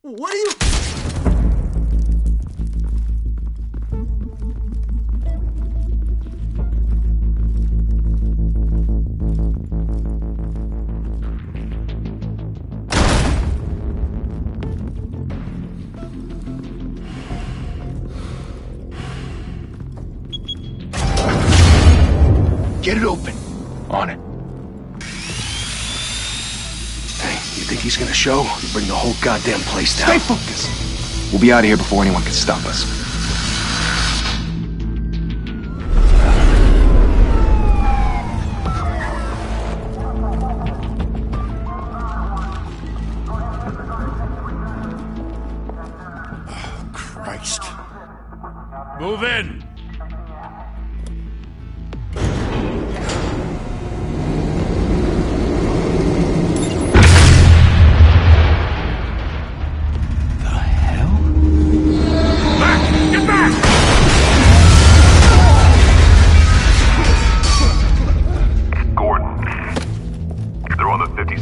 What are you... Get it open. On it. Hey, you think he's gonna show? Bring the whole goddamn place down. Stay focused. We'll be out of here before anyone can stop us. Oh, Christ. Move in!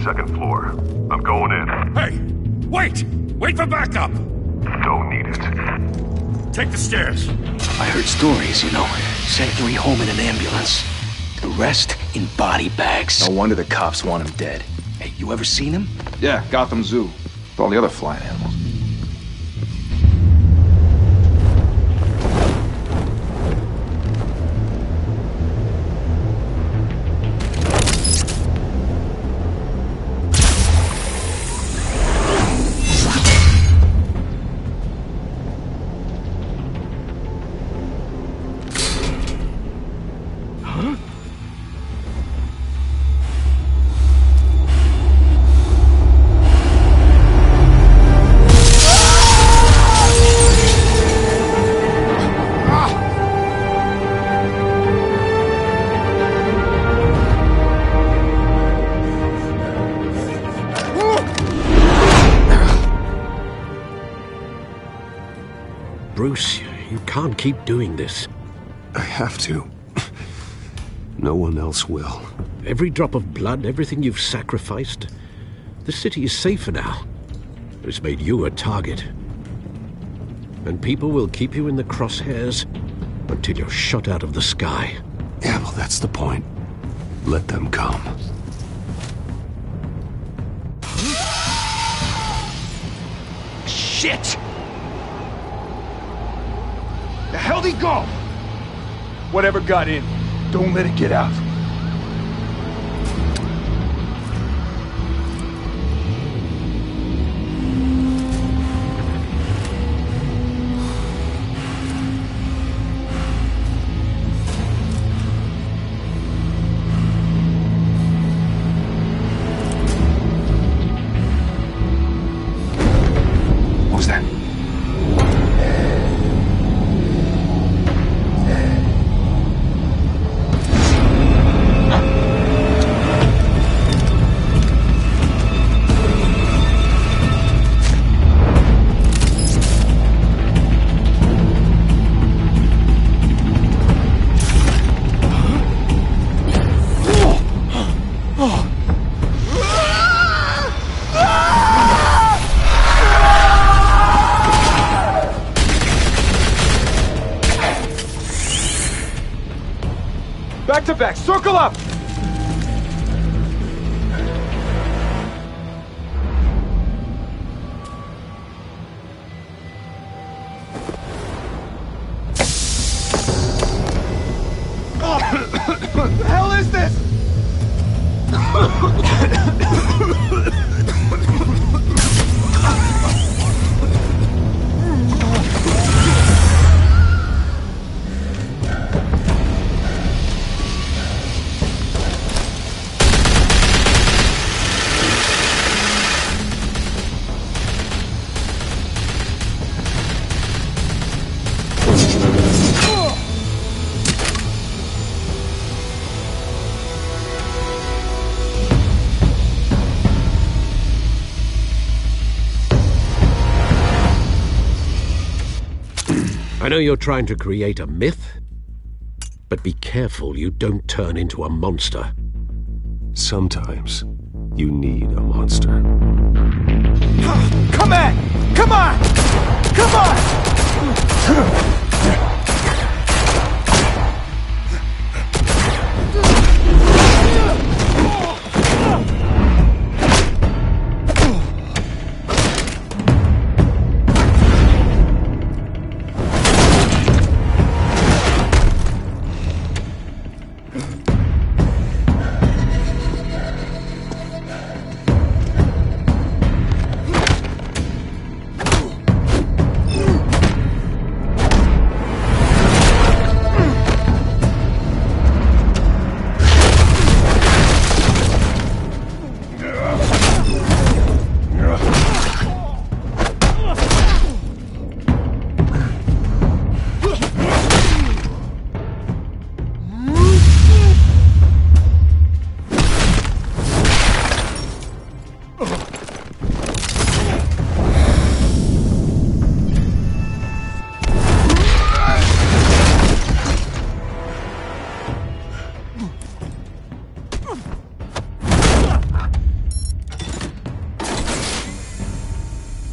Second floor. I'm going in. Hey! Wait! Wait for backup! Don't need it. Take the stairs. I heard stories, you know. Sent 3 home in an ambulance. The rest in body bags. No wonder the cops want him dead. Hey, you ever seen him? Yeah, Gotham Zoo. With all the other flying animals. Bruce, you can't keep doing this. I have to. No one else will. Every drop of blood, everything you've sacrificed. The city is safer now. It's made you a target. And people will keep you in the crosshairs until you're shot out of the sky. Yeah, well, that's the point. Let them come. Shit! The hell'd he go? Whatever got in, don't let it get out. What was that? Back to back, circle up! What the hell is this? I know you're trying to create a myth, but be careful you don't turn into a monster. Sometimes you need a monster. Come at!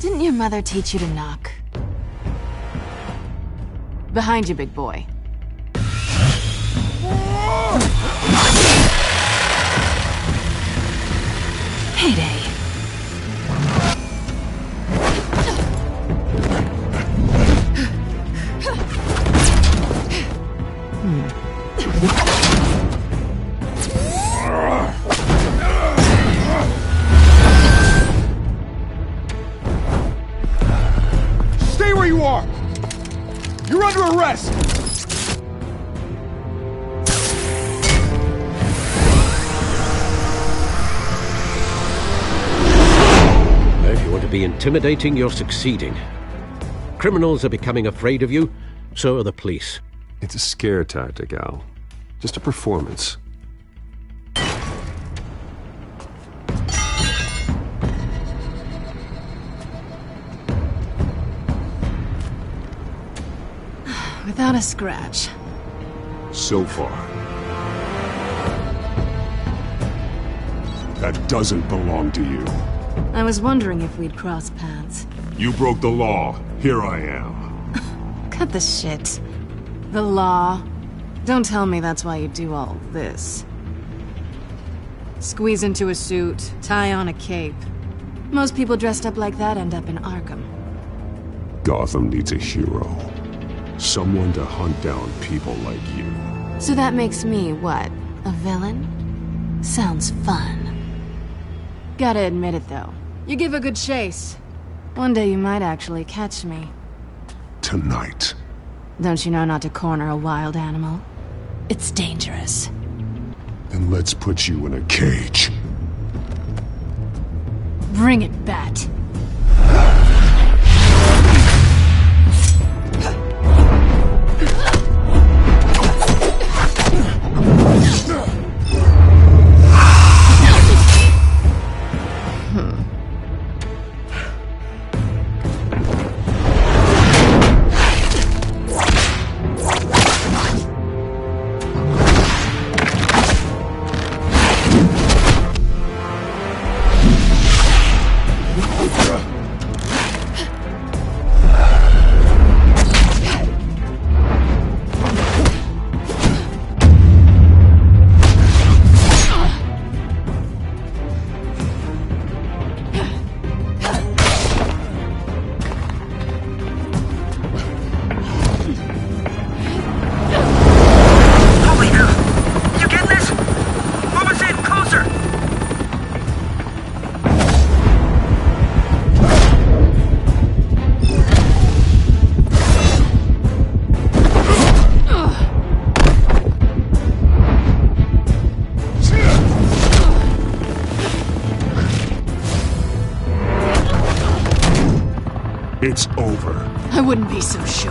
Didn't your mother teach you to knock? Behind you, big boy. Heyday. Stay where you are! You're under arrest! If you want to be intimidating, you're succeeding. Criminals are becoming afraid of you, so are the police. It's a scare tactic, Al. Just a performance. Without a scratch. So far. That doesn't belong to you. I was wondering if we'd cross paths. You broke the law. Here I am. Cut the shit. The law. Don't tell me that's why you do all this. Squeeze into a suit, tie on a cape. Most people dressed up like that end up in Arkham. Gotham needs a hero. Someone to hunt down people like you. So that makes me, what, a villain? Sounds fun. Gotta admit it, though. You give a good chase. One day you might actually catch me. Tonight. Don't you know not to corner a wild animal? It's dangerous. Then let's put you in a cage. Bring it, Bat. It's over. I wouldn't be so sure.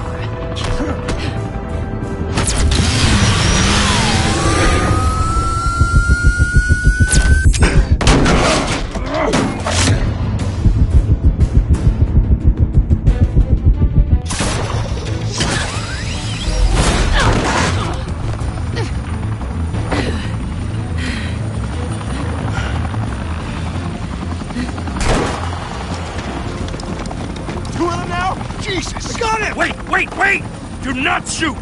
Jesus! I got him! Wait! Do not shoot!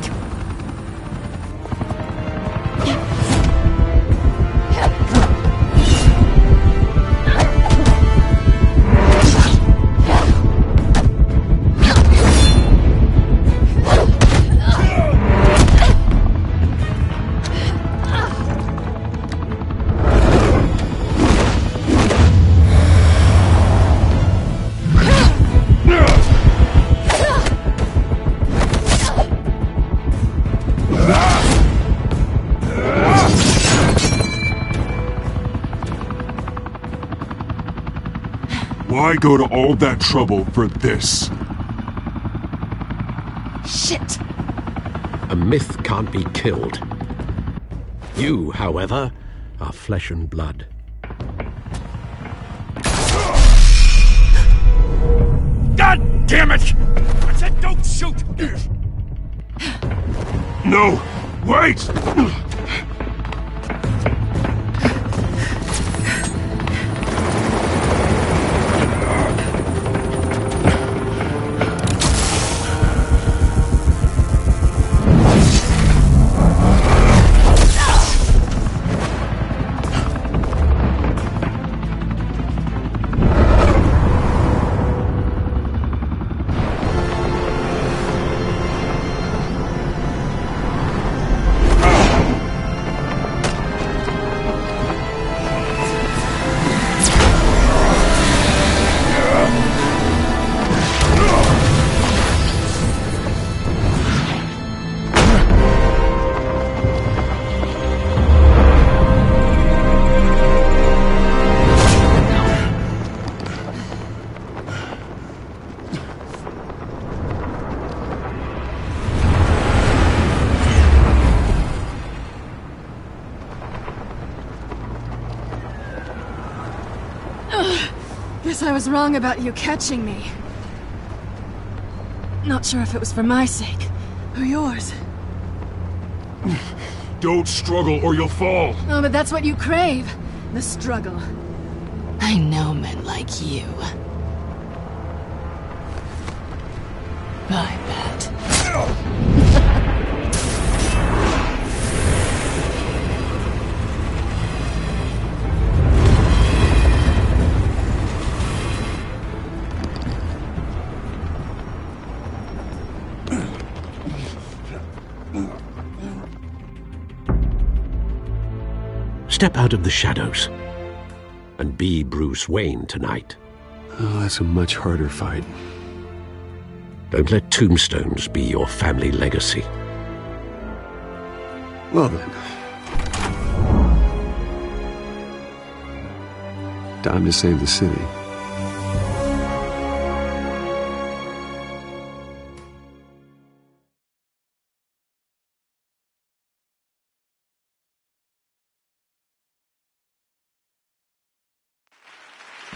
Why go to all that trouble for this? Shit! A myth can't be killed. You, however, are flesh and blood. God damn it! I said don't shoot! No! Wait! Guess I was wrong about you catching me. Not sure if it was for my sake, or yours. Don't struggle or you'll fall. Oh, but that's what you crave. The struggle. I know men like you. I bet. Step out of the shadows and be Bruce Wayne tonight. Oh, that's a much harder fight. Don't let tombstones be your family legacy. Well then. Time to save the city.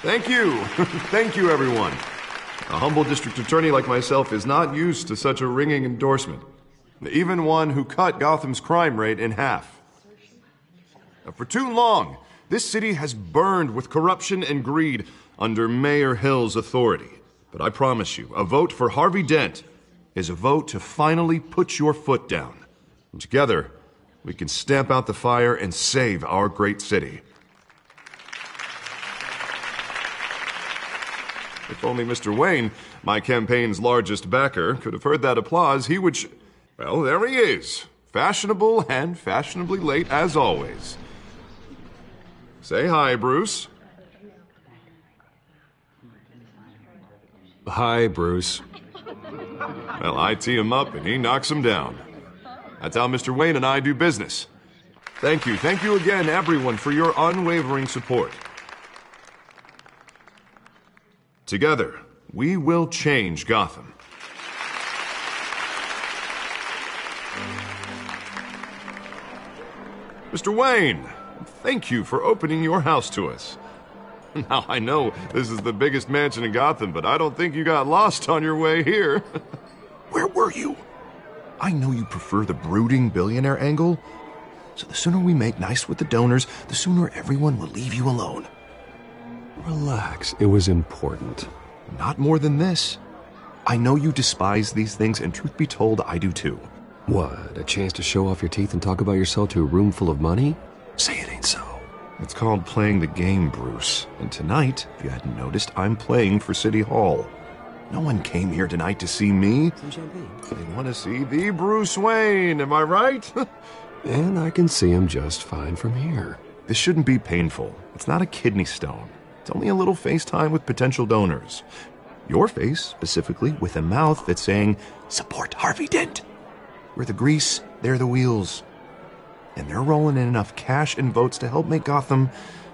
Thank you. Thank you, everyone. A humble district attorney like myself is not used to such a ringing endorsement. Even one who cut Gotham's crime rate in half. For too long, this city has burned with corruption and greed under Mayor Hill's authority. But I promise you, a vote for Harvey Dent is a vote to finally put your foot down. And together, we can stamp out the fire and save our great city. If only Mr. Wayne, my campaign's largest backer, could have heard that applause, he would well, there he is. Fashionable and fashionably late as always. Say hi, Bruce. Hi, Bruce. Well, I tee him up and he knocks him down. That's how Mr. Wayne and I do business. Thank you again, everyone, for your unwavering support. Together, we will change Gotham. Mr. Wayne, thank you for opening your house to us. Now, I know this is the biggest mansion in Gotham, but I don't think you got lost on your way here. Where were you? I know you prefer the brooding billionaire angle, so the sooner we make nice with the donors, the sooner everyone will leave you alone. Relax, it was important. Not more than this. I know you despise these things, and truth be told, I do too. What, a chance to show off your teeth and talk about yourself to a room full of money? Say it ain't so. It's called playing the game, Bruce. And tonight, if you hadn't noticed, I'm playing for City Hall. No one came here tonight to see me. Some champagne. They want to see the Bruce Wayne, am I right? And I can see him just fine from here. This shouldn't be painful. It's not a kidney stone. It's only a little FaceTime with potential donors. Your face, specifically, with a mouth that's saying, support Harvey Dent. We're the grease, they're the wheels. And they're rolling in enough cash and votes to help make Gotham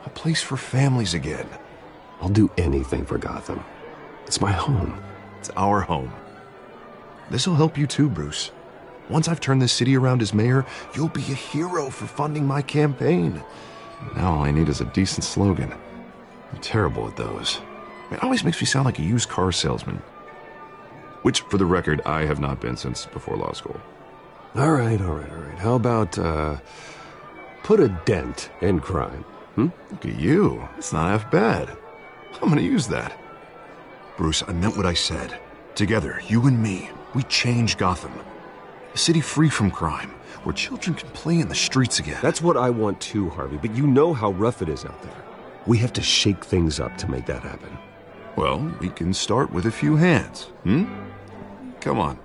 a place for families again. I'll do anything for Gotham. It's my home. It's our home. This'll help you too, Bruce. Once I've turned this city around as mayor, you'll be a hero for funding my campaign. Now all I need is a decent slogan. I'm terrible at those. It always makes me sound like a used car salesman. Which, for the record, I have not been since before law school. All right. How about, put a dent in crime? Look at you. It's not half bad. I'm gonna use that. Bruce, I meant what I said. Together, you and me, we change Gotham. A city free from crime, where children can play in the streets again. That's what I want too, Harvey, but you know how rough it is out there. We have to shake things up to make that happen. Well, we can start with a few hands, Come on.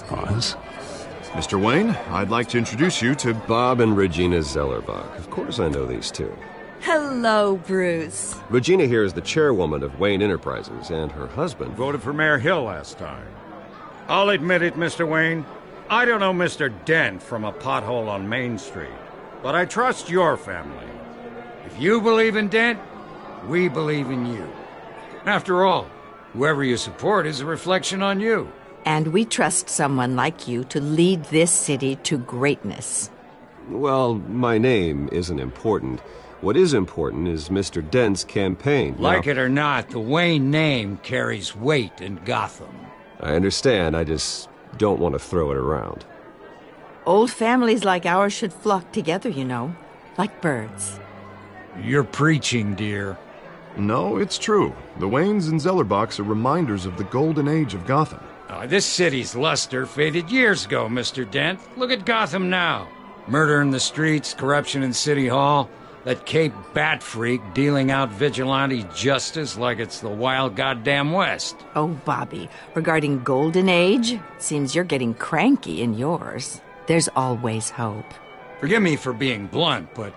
Pause. Mr. Wayne, I'd like to introduce you to Bob and Regina Zellerbach. Of course I know these two. Hello, Bruce. Regina here is the chairwoman of Wayne Enterprises, and her husband Voted for Mayor Hill last time. I'll admit it, Mr. Wayne. I don't know Mr. Dent from a pothole on Main Street, but I trust your family. If you believe in Dent, we believe in you. After all, whoever you support is a reflection on you. And we trust someone like you to lead this city to greatness. Well, my name isn't important. What is important is Mr. Dent's campaign. Like it or not, the Wayne name carries weight in Gotham. I understand, I just don't want to throw it around. Old families like ours should flock together, you know, like birds. You're preaching, dear. No, it's true. The Waynes and Zellerbachs are reminders of the golden age of Gotham. This city's luster faded years ago, Mr. Dent. Look at Gotham now. Murder in the streets, corruption in City Hall, that Cape Bat freak dealing out vigilante justice like it's the wild goddamn West. Oh, Bobby, regarding Golden Age, seems you're getting cranky in yours. There's always hope. Forgive me for being blunt, but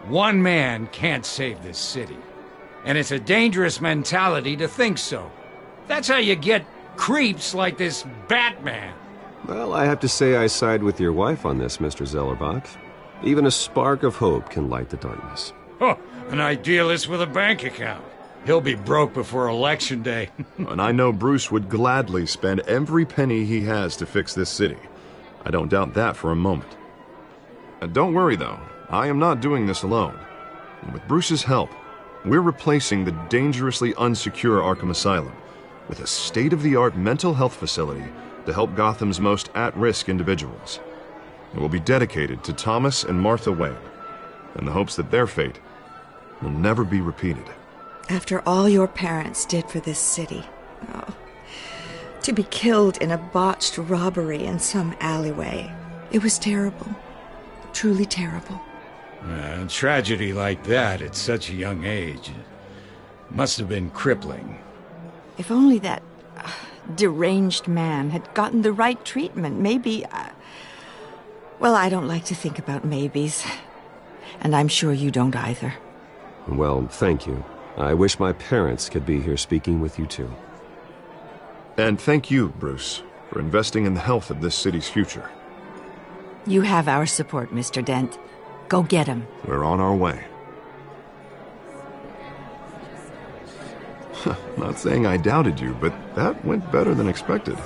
one man can't save this city. And it's a dangerous mentality to think so. That's how you get creeps like this Batman. Well, I have to say I side with your wife on this, Mr. Zellerbach. Even a spark of hope can light the darkness. Oh, an idealist with a bank account. He'll be broke before Election Day. And I know Bruce would gladly spend every penny he has to fix this city. I don't doubt that for a moment. Don't worry, though. I am not doing this alone. And with Bruce's help, we're replacing the dangerously unsecure Arkham Asylum with a state-of-the-art mental health facility to help Gotham's most at-risk individuals. It will be dedicated to Thomas and Martha Wayne, in the hopes that their fate will never be repeated. After all your parents did for this city, to be killed in a botched robbery in some alleyway, it was terrible. Truly terrible. A tragedy like that at such a young age must have been crippling. If only that deranged man had gotten the right treatment, maybe... Well, I don't like to think about maybes. And I'm sure you don't either. Well, thank you. I wish my parents could be here speaking with you, too. And thank you, Bruce, for investing in the health of this city's future. You have our support, Mr. Dent. Go get him. We're on our way. Not saying I doubted you, but that went better than expected.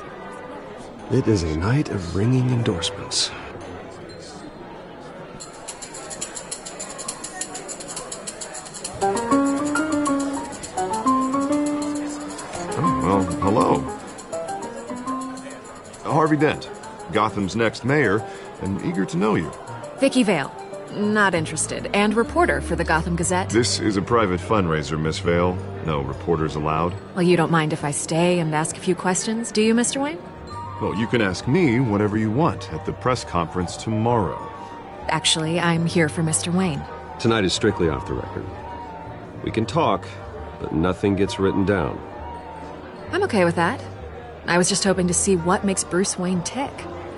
It is a night of ringing endorsements. Well, hello. Harvey Dent, Gotham's next mayor, and eager to know you. Vicky Vale. Not interested. And reporter for the Gotham Gazette. This is a private fundraiser, Miss Vale. No reporters allowed. Well, you don't mind if I stay and ask a few questions, do you, Mr. Wayne? Well, you can ask me whatever you want at the press conference tomorrow. Actually, I'm here for Mr. Wayne. Tonight is strictly off the record. We can talk, but nothing gets written down. I'm okay with that. I was just hoping to see what makes Bruce Wayne tick.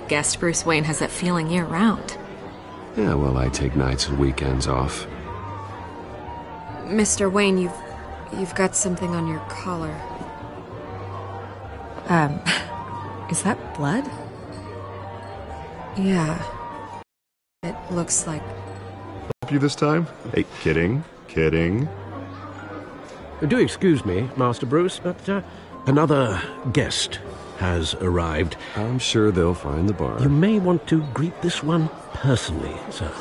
Guessed Bruce Wayne has that feeling year-round. Yeah, well, I take nights and weekends off. Mr. Wayne, you've got something on your collar. Is that blood? Yeah. It looks like... Help you this time? Hey, kidding. Do excuse me, Master Bruce, but another guest has arrived. I'm sure they'll find the bar. You may want to greet this one personally, sir.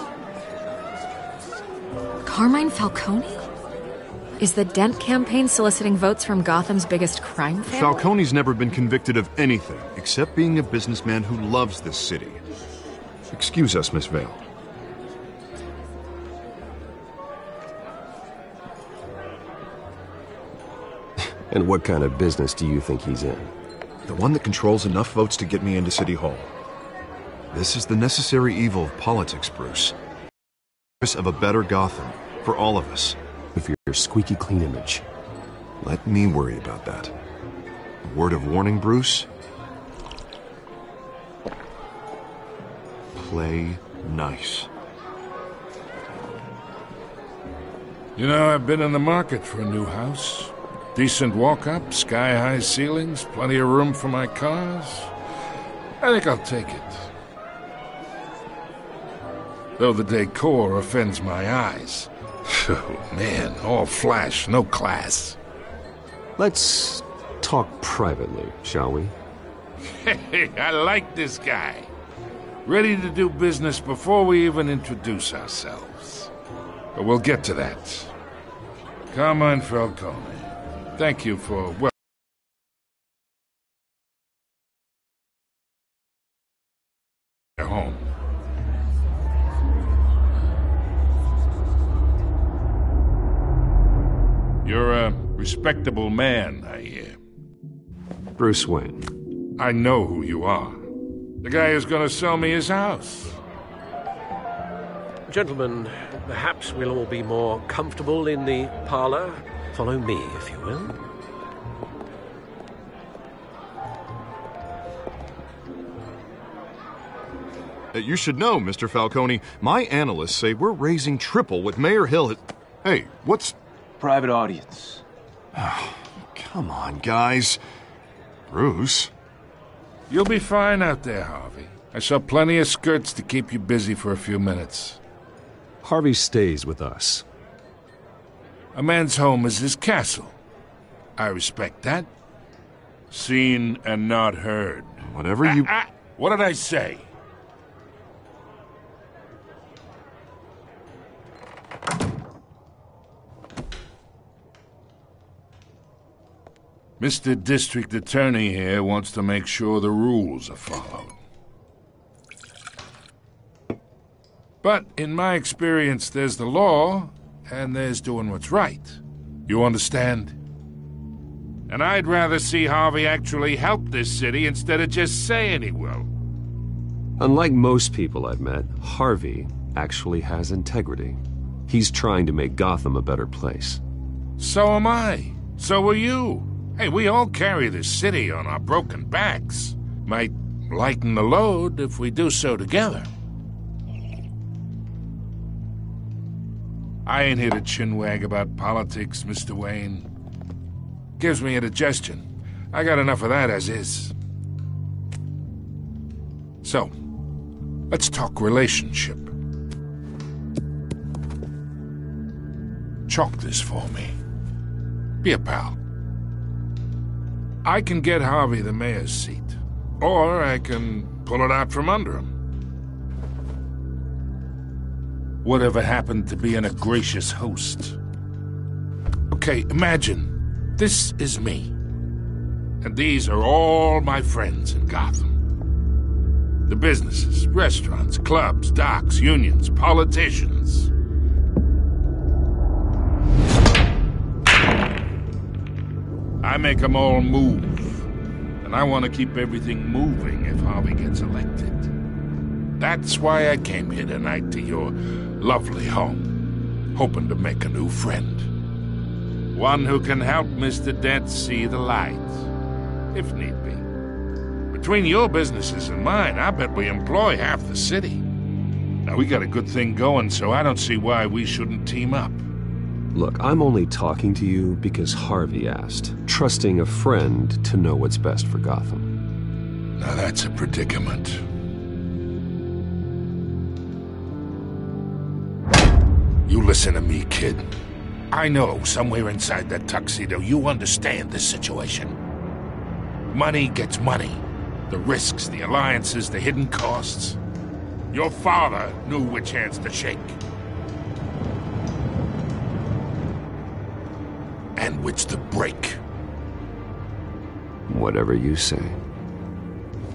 Carmine Falcone? Is the Dent campaign soliciting votes from Gotham's biggest crime family? Falcone's never been convicted of anything except being a businessman who loves this city. Excuse us, Miss Vale. And what kind of business do you think he's in? The one that controls enough votes to get me into City Hall. This is the necessary evil of politics, Bruce. Of a better Gotham, for all of us. With your squeaky clean image. Let me worry about that. A word of warning, Bruce? Play nice. You know, I've been in the market for a new house. Decent walk-up, sky-high ceilings, plenty of room for my cars. I think I'll take it. Though the decor offends my eyes. Oh, man, all flash, no class. Let's talk privately, shall we? Hey, I like this guy. Ready to do business before we even introduce ourselves. But we'll get to that. Carmine Falcone. Thank you for, well... home. You're a respectable man, I hear. Bruce Wayne. I know who you are. The guy who's gonna sell me his house. Gentlemen, perhaps we'll all be more comfortable in the parlor. Follow me, if you will. You should know, Mr. Falcone, my analysts say we're raising triple what Mayor Hill had... Hey, what's... Private audience. Oh, come on, guys. Bruce? You'll be fine out there, Harvey. I saw plenty of skirts to keep you busy for a few minutes. Harvey stays with us. A man's home is his castle. I respect that. Seen and not heard. Whatever you... What did I say? Mr. District Attorney here wants to make sure the rules are followed. But in my experience, there's the law, and there's doing what's right. You understand? And I'd rather see Harvey actually help this city instead of just saying he will. Unlike most people I've met, Harvey actually has integrity. He's trying to make Gotham a better place. So am I. So are you. Hey, we all carry this city on our broken backs. Might lighten the load if we do so together. I ain't here to chinwag about politics, Mr. Wayne. Gives me indigestion. I got enough of that as is. So, let's talk relationship. Chalk this for me. Be a pal. I can get Harvey the mayor's seat, or I can pull it out from under him. Whatever happened to being a gracious host? Okay, imagine, this is me. And these are all my friends in Gotham. The businesses, restaurants, clubs, docks, unions, politicians. I make them all move. And I want to keep everything moving if Harvey gets elected. That's why I came here tonight to your lovely home, hoping to make a new friend. One who can help Mr. Dent see the light, if need be. Between your businesses and mine, I bet we employ half the city. Now, we got a good thing going, so I don't see why we shouldn't team up. Look, I'm only talking to you because Harvey asked, trusting a friend to know what's best for Gotham. Now that's a predicament. You listen to me, kid. I know somewhere inside that tuxedo you understand this situation. Money gets money. The risks, the alliances, the hidden costs. Your father knew which hands to shake. And which to break. Whatever you say.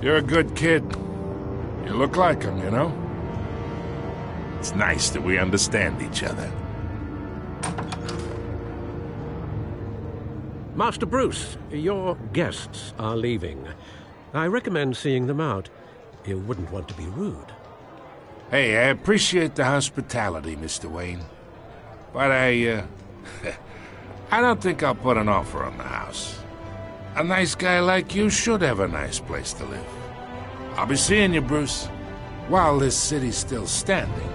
You're a good kid. You look like him, you know? It's nice that we understand each other. Master Bruce, your guests are leaving. I recommend seeing them out. You wouldn't want to be rude. Hey, I appreciate the hospitality, Mr. Wayne. But I don't think I'll put an offer on the house. A nice guy like you should have a nice place to live. I'll be seeing you, Bruce, while this city's still standing.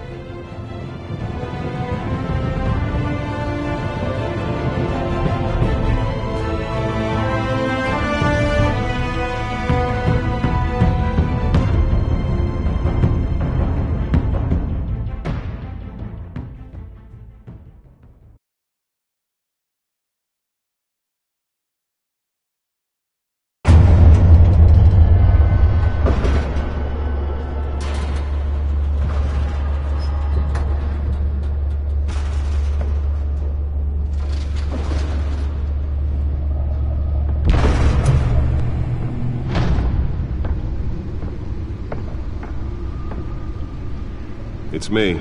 It's me.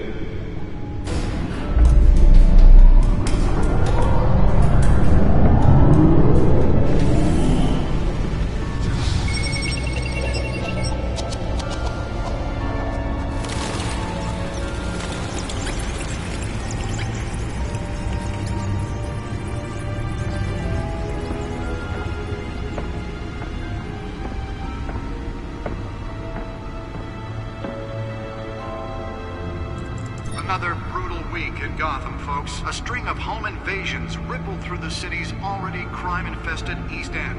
Another brutal week in Gotham, folks. A string of home invasions rippled through the city's already crime-infested East End.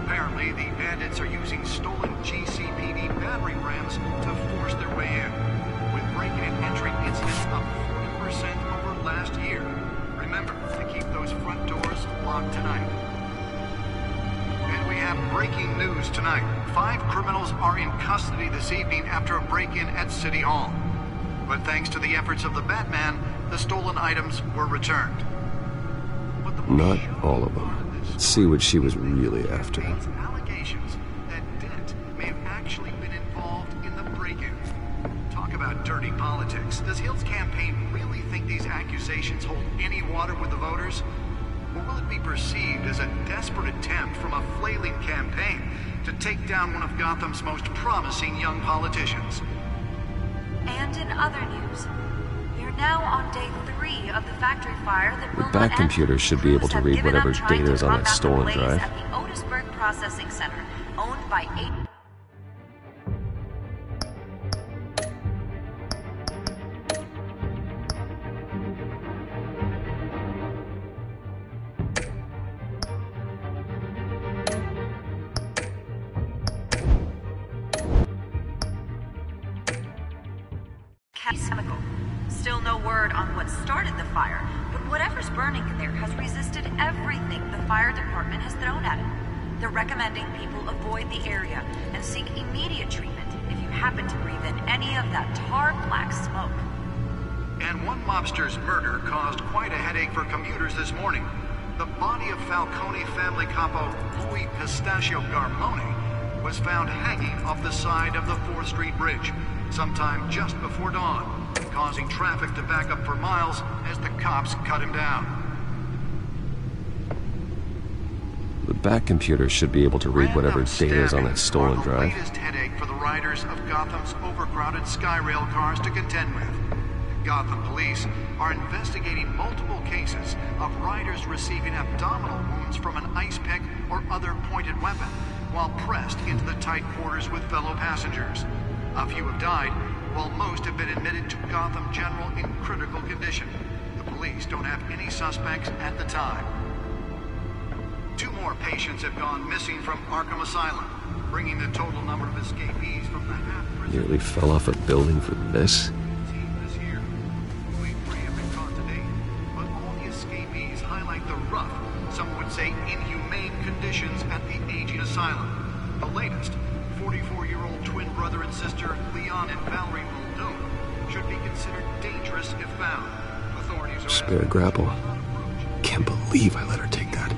Apparently, the bandits are using stolen GCPD battering rams to force their way in, with break-in and entry incidents up 40% over last year. Remember to keep those front doors locked tonight. And we have breaking news tonight. 5 criminals are in custody this evening after a break-in at City Hall. But thanks to the efforts of the Batman, the stolen items were returned. Not all of them. Let's see what she was really after. Allegations that Dent may have actually been involved in the break-in. Talk about dirty politics. Does Hill's campaign really think these accusations hold any water with the voters? Or will it be perceived as a desperate attempt from a flailing campaign to take down one of Gotham's most promising young politicians? And in other news, we are now on day 3 of the factory fire that will The back computer should be able to read whatever data is on that stolen drive. At the Otisburg Processing Center, owned by 8... chemical. Still no word on what started the fire, but whatever's burning in there has resisted everything the fire department has thrown at it. They're recommending people avoid the area and seek immediate treatment if you happen to breathe in any of that tar black smoke. And one mobster's murder caused quite a headache for commuters this morning. the body of Falcone family capo Louis Pistachio Garmoni was found hanging off the side of the 4th Street Bridge sometime just before dawn, causing traffic to back up for miles as the cops cut him down. The back computer should be able to read whatever data is on that stolen drive. The latest headache for the riders of Gotham's overcrowded Skyrail cars to contend with. Gotham police are investigating multiple cases of riders receiving abdominal wounds from an ice pick or other pointed weapon while pressed into the tight quarters with fellow passengers. A few have died, while most have been admitted to Gotham General in critical condition. The police don't have any suspects at the time. 2 more patients have gone missing from Arkham Asylum, bringing the total number of escapees from the half-prison... Nearly fell off a building for this? This year. Only 3 have been caught to date, but all the escapees highlight the rough, some would say inhumane conditions at the aging asylum. The latest, 44-year-old twin brother and sister Leon and Valerie Muldoon, should be considered dangerous if found. Authorities are... Spare grapple. Can't believe I let her take that.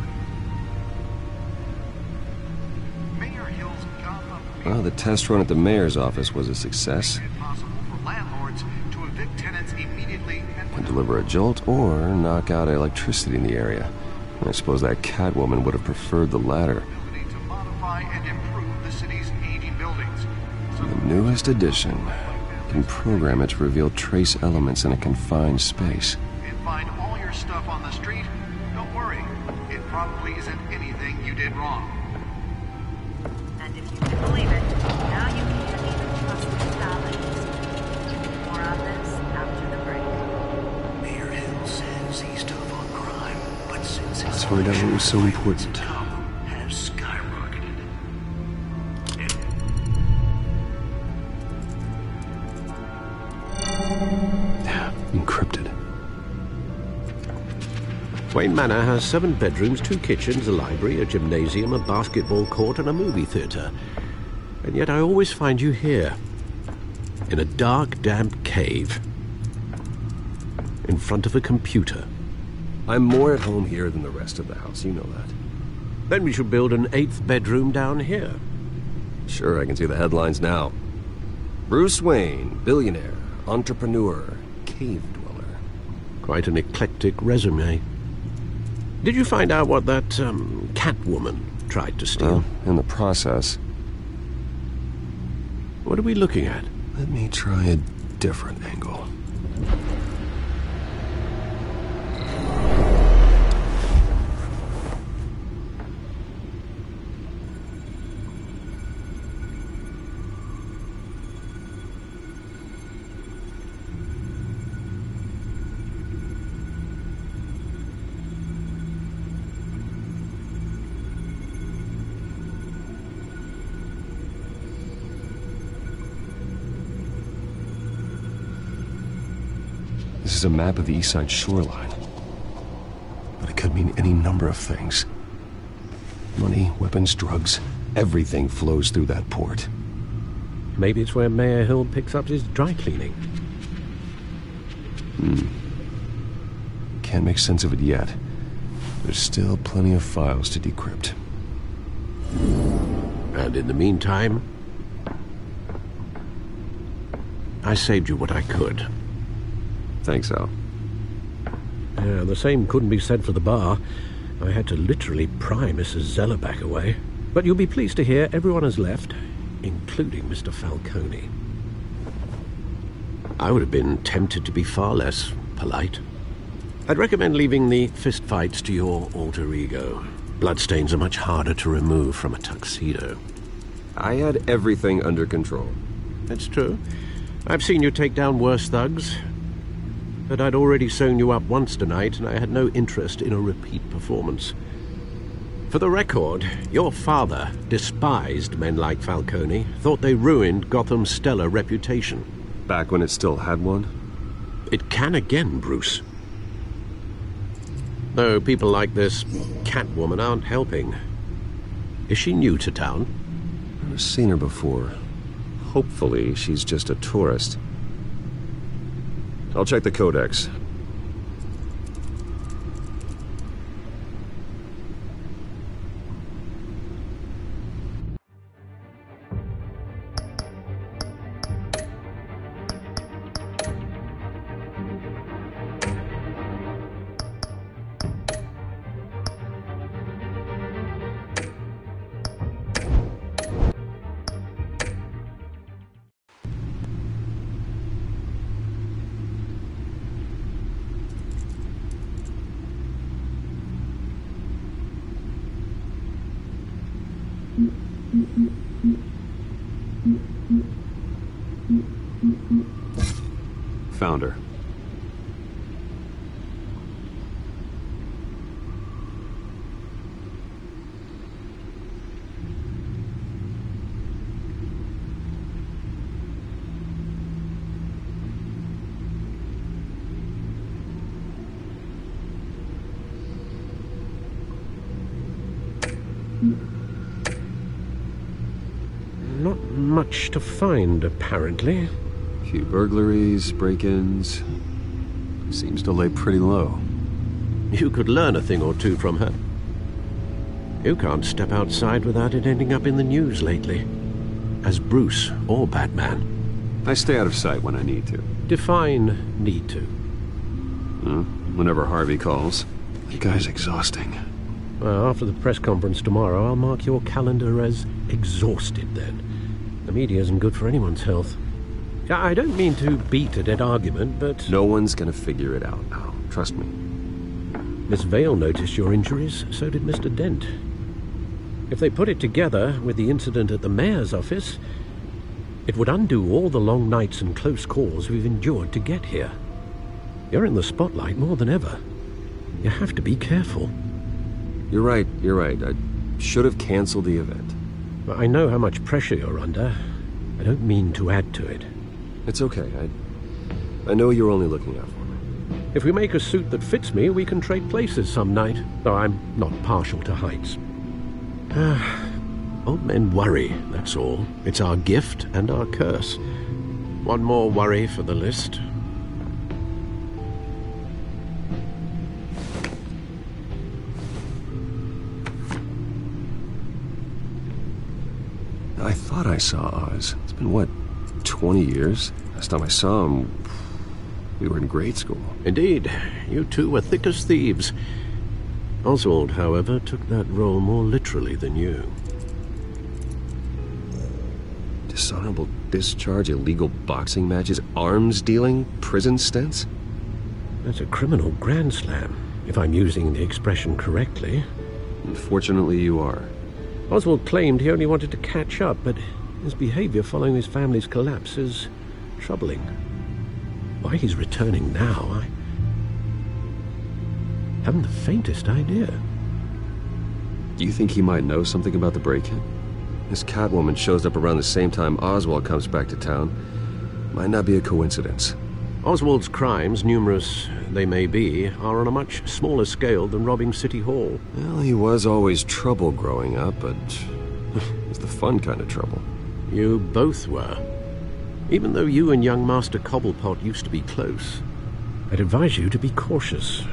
Mayor Hill's Gotham... Well, the test run at the mayor's office was a success. Possible for landlords to evict tenants immediately and... Can deliver a jolt or knock out electricity in the area. I suppose that Catwoman would have preferred the latter. ...to modify and improve the city's aging buildings. The newest addition can program it to reveal trace elements in a confined space. And find all your stuff on the street? Don't worry. It probably isn't anything you did wrong. And if you can believe it, now you can't even trust the Stalins. More on this after the break. Mayor Hill says he's tough on crime, but since his Let's find out what was so important. has skyrocketed. Encrypted. Wayne Manor has 7 bedrooms, 2 kitchens, a library, a gymnasium, a basketball court, and a movie theatre. And yet I always find you here, in a dark, damp cave, in front of a computer. I'm more at home here than the rest of the house, you know that. Then we should build an 8th bedroom down here. Sure, I can see the headlines now. Bruce Wayne, billionaire, entrepreneur, cave dweller. Quite an eclectic resume. Did you find out what that, Catwoman tried to steal? Well, in the process. What are we looking at? Let me try a different angle. This is a map of the East Side shoreline. But it could mean any number of things. Money, weapons, drugs, everything flows through that port. Maybe it's where Mayor Hill picks up his dry cleaning. Can't make sense of it yet. There's still plenty of files to decrypt. And in the meantime, I saved you what I could. Thanks, Al. Yeah, the same couldn't be said for the bar. I had to literally pry Mrs. Zellerback away. But you'll be pleased to hear everyone has left, including Mr. Falcone. I would have been tempted to be far less polite. I'd recommend leaving the fistfights to your alter ego. Bloodstains are much harder to remove from a tuxedo. I had everything under control. That's true. I've seen you take down worse thugs. But I'd already sewn you up once tonight, and I had no interest in a repeat performance. For the record, your father despised men like Falcone, thought they ruined Gotham's stellar reputation. Back when it still had one? It can again, Bruce. Though people like this Catwoman aren't helping. Is she new to town? I've never seen her before. Hopefully, she's just a tourist. I'll check the codex. Found her. Not much to find, apparently. A few burglaries, break-ins. Seems to lay pretty low. You could learn a thing or two from her. You can't step outside without it ending up in the news lately. As Bruce or Batman. I stay out of sight when I need to. Define need to. Whenever Harvey calls. The guy's exhausting. Well, after the press conference tomorrow, I'll mark your calendar as exhausted then. The media isn't good for anyone's health. I don't mean to beat a dead argument, but... No one's gonna figure it out now. Trust me. Miss Vale noticed your injuries, so did Mr. Dent. If they put it together with the incident at the mayor's office, it would undo all the long nights and close calls we've endured to get here. You're in the spotlight more than ever. You have to be careful. You're right. I should have canceled the event. I know how much pressure you're under. I don't mean to add to it. It's okay. I know you're only looking out for me. If we make a suit that fits me, we can trade places some night, though I'm not partial to heights. Old men worry, that's all. It's our gift and our curse. One more worry for the list. I thought I saw Oz. It's been, what, 20 years? Last time I saw him, we were in grade school. Indeed. You two were thick as thieves. Oswald, however, took that role more literally than you. Dishonorable discharge, illegal boxing matches, arms dealing, prison stints? That's a criminal grand slam, if I'm using the expression correctly. Unfortunately, you are. Oswald claimed he only wanted to catch up, but his behavior following his family's collapse is troubling. Why he's returning now, I haven't the faintest idea. Do you think he might know something about the break-in? This Catwoman shows up around the same time Oswald comes back to town. Might not be a coincidence. Oswald's crimes, numerous they may be, are on a much smaller scale than robbing City Hall. Well, he was always trouble growing up, but it's the fun kind of trouble. You both were. Even though you and young Master Cobblepot used to be close, I'd advise you to be cautious.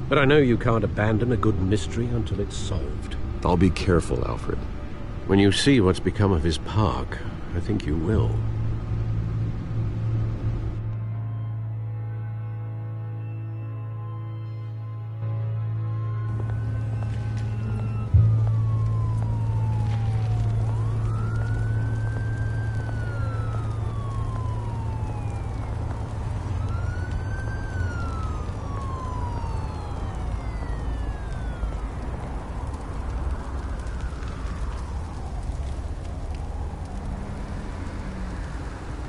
But I know you can't abandon a good mystery until it's solved. I'll be careful, Alfred. When you see what's become of his park, I think you will.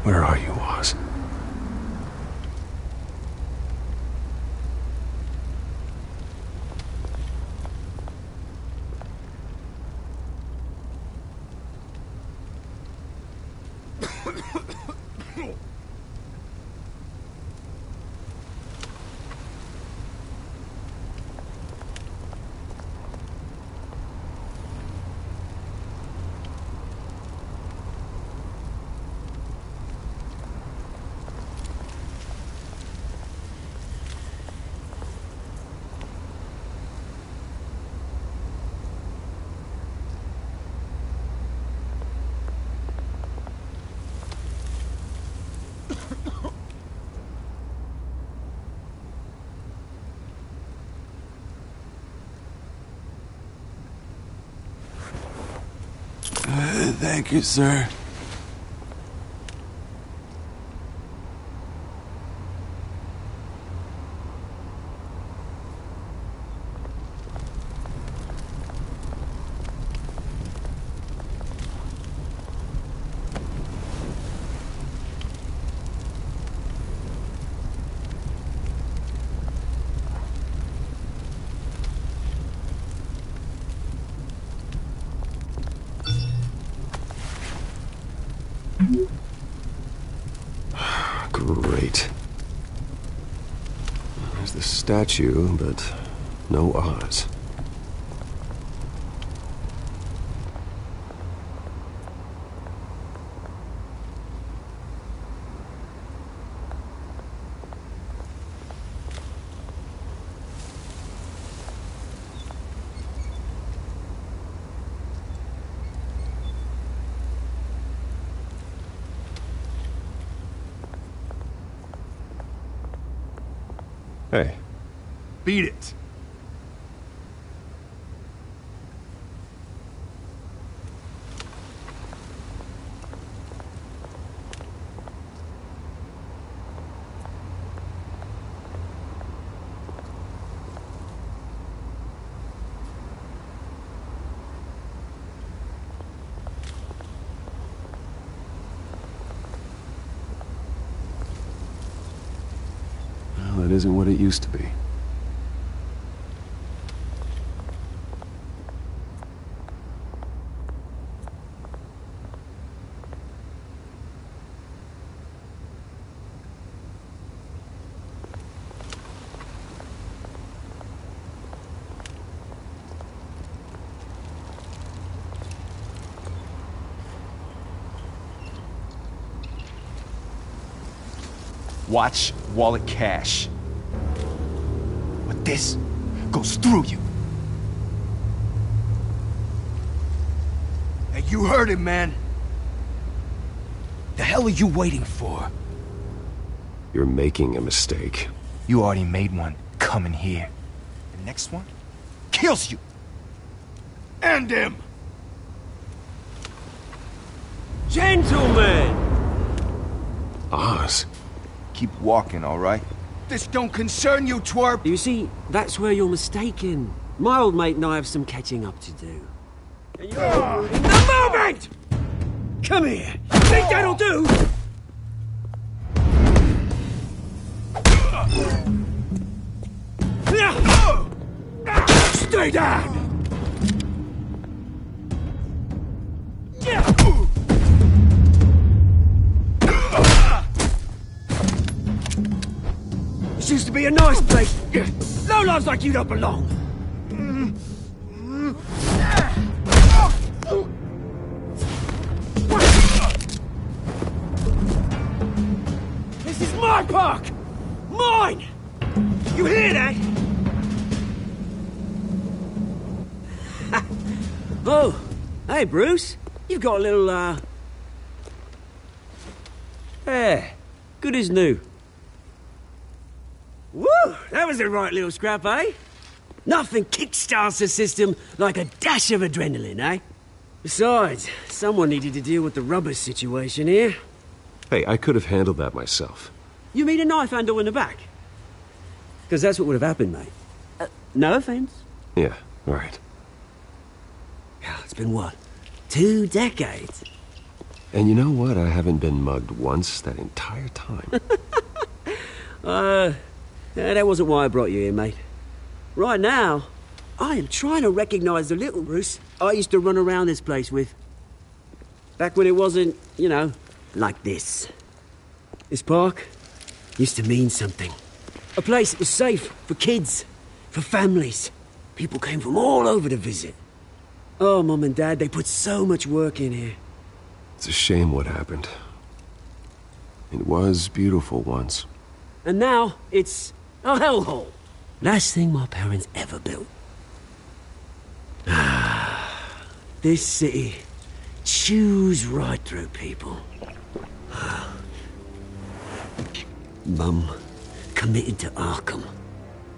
Where are you, Oz? Thank you, sir. Great. There's the statue, but no Oz. Hey. Beat it. Well, it isn't what it used to be. Watch wallet cash. But this goes through you. Hey, you heard him, man. The hell are you waiting for? You're making a mistake. You already made one coming here. The next one kills you. And him. Gentlemen! Oz. Keep walking, all right? This don't concern you, twerp! You see, that's where you're mistaken. My old mate and I have some catching up to do. And you're in the moment! Come here! Think that'll do? Stay down! This used to be a nice place. Lowlifes like you don't belong. This is my park! Mine! You hear that? Oh, hey Bruce. You've got a little, Yeah, good as new. Woo! That was a right little scrap, eh? Nothing kickstarts the system like a dash of adrenaline, eh? Besides, someone needed to deal with the rubber situation here. Hey, I could have handled that myself. You mean a knife handle in the back? Because that's what would have happened, mate. No offense. Yeah, right. It's been what? 2 decades? And you know what? I haven't been mugged once that entire time. That wasn't why I brought you here, mate. Right now, I am trying to recognize the little Bruce I used to run around this place with. Back when it wasn't, you know, like this. This park used to mean something. A place that was safe for kids, for families. People came from all over to visit. Oh, Mum and Dad, they put so much work in here. It's a shame what happened. It was beautiful once. And now, it's a hellhole. Last thing my parents ever built. This city chews right through people. Mum committed to Arkham.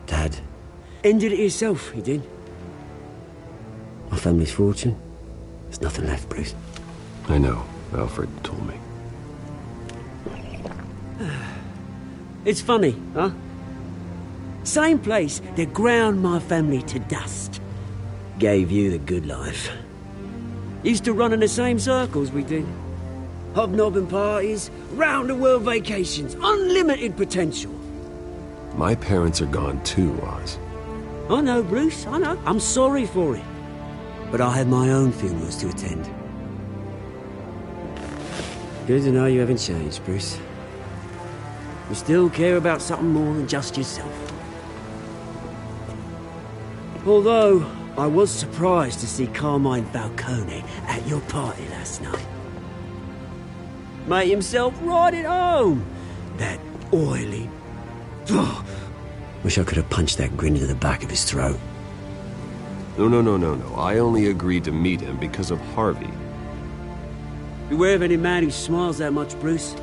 Dad ended it himself, he did. My family's fortune. There's nothing left, Bruce. I know. Alfred told me. It's funny, huh? Same place that ground my family to dust. Gave you the good life. Used to run in the same circles we did. Hobnobbing parties, round-the-world vacations, unlimited potential. My parents are gone too, Oz. I know, Bruce, I know. I'm sorry for it. But I had my own funerals to attend. Good to know you haven't changed, Bruce. You still care about something more than just yourself. Although, I was surprised to see Carmine Falcone at your party last night. Made himself right at home. That oily... Oh, wish I could have punched that grin into the back of his throat. No. I only agreed to meet him because of Harvey. Beware of any man who smiles that much, Bruce.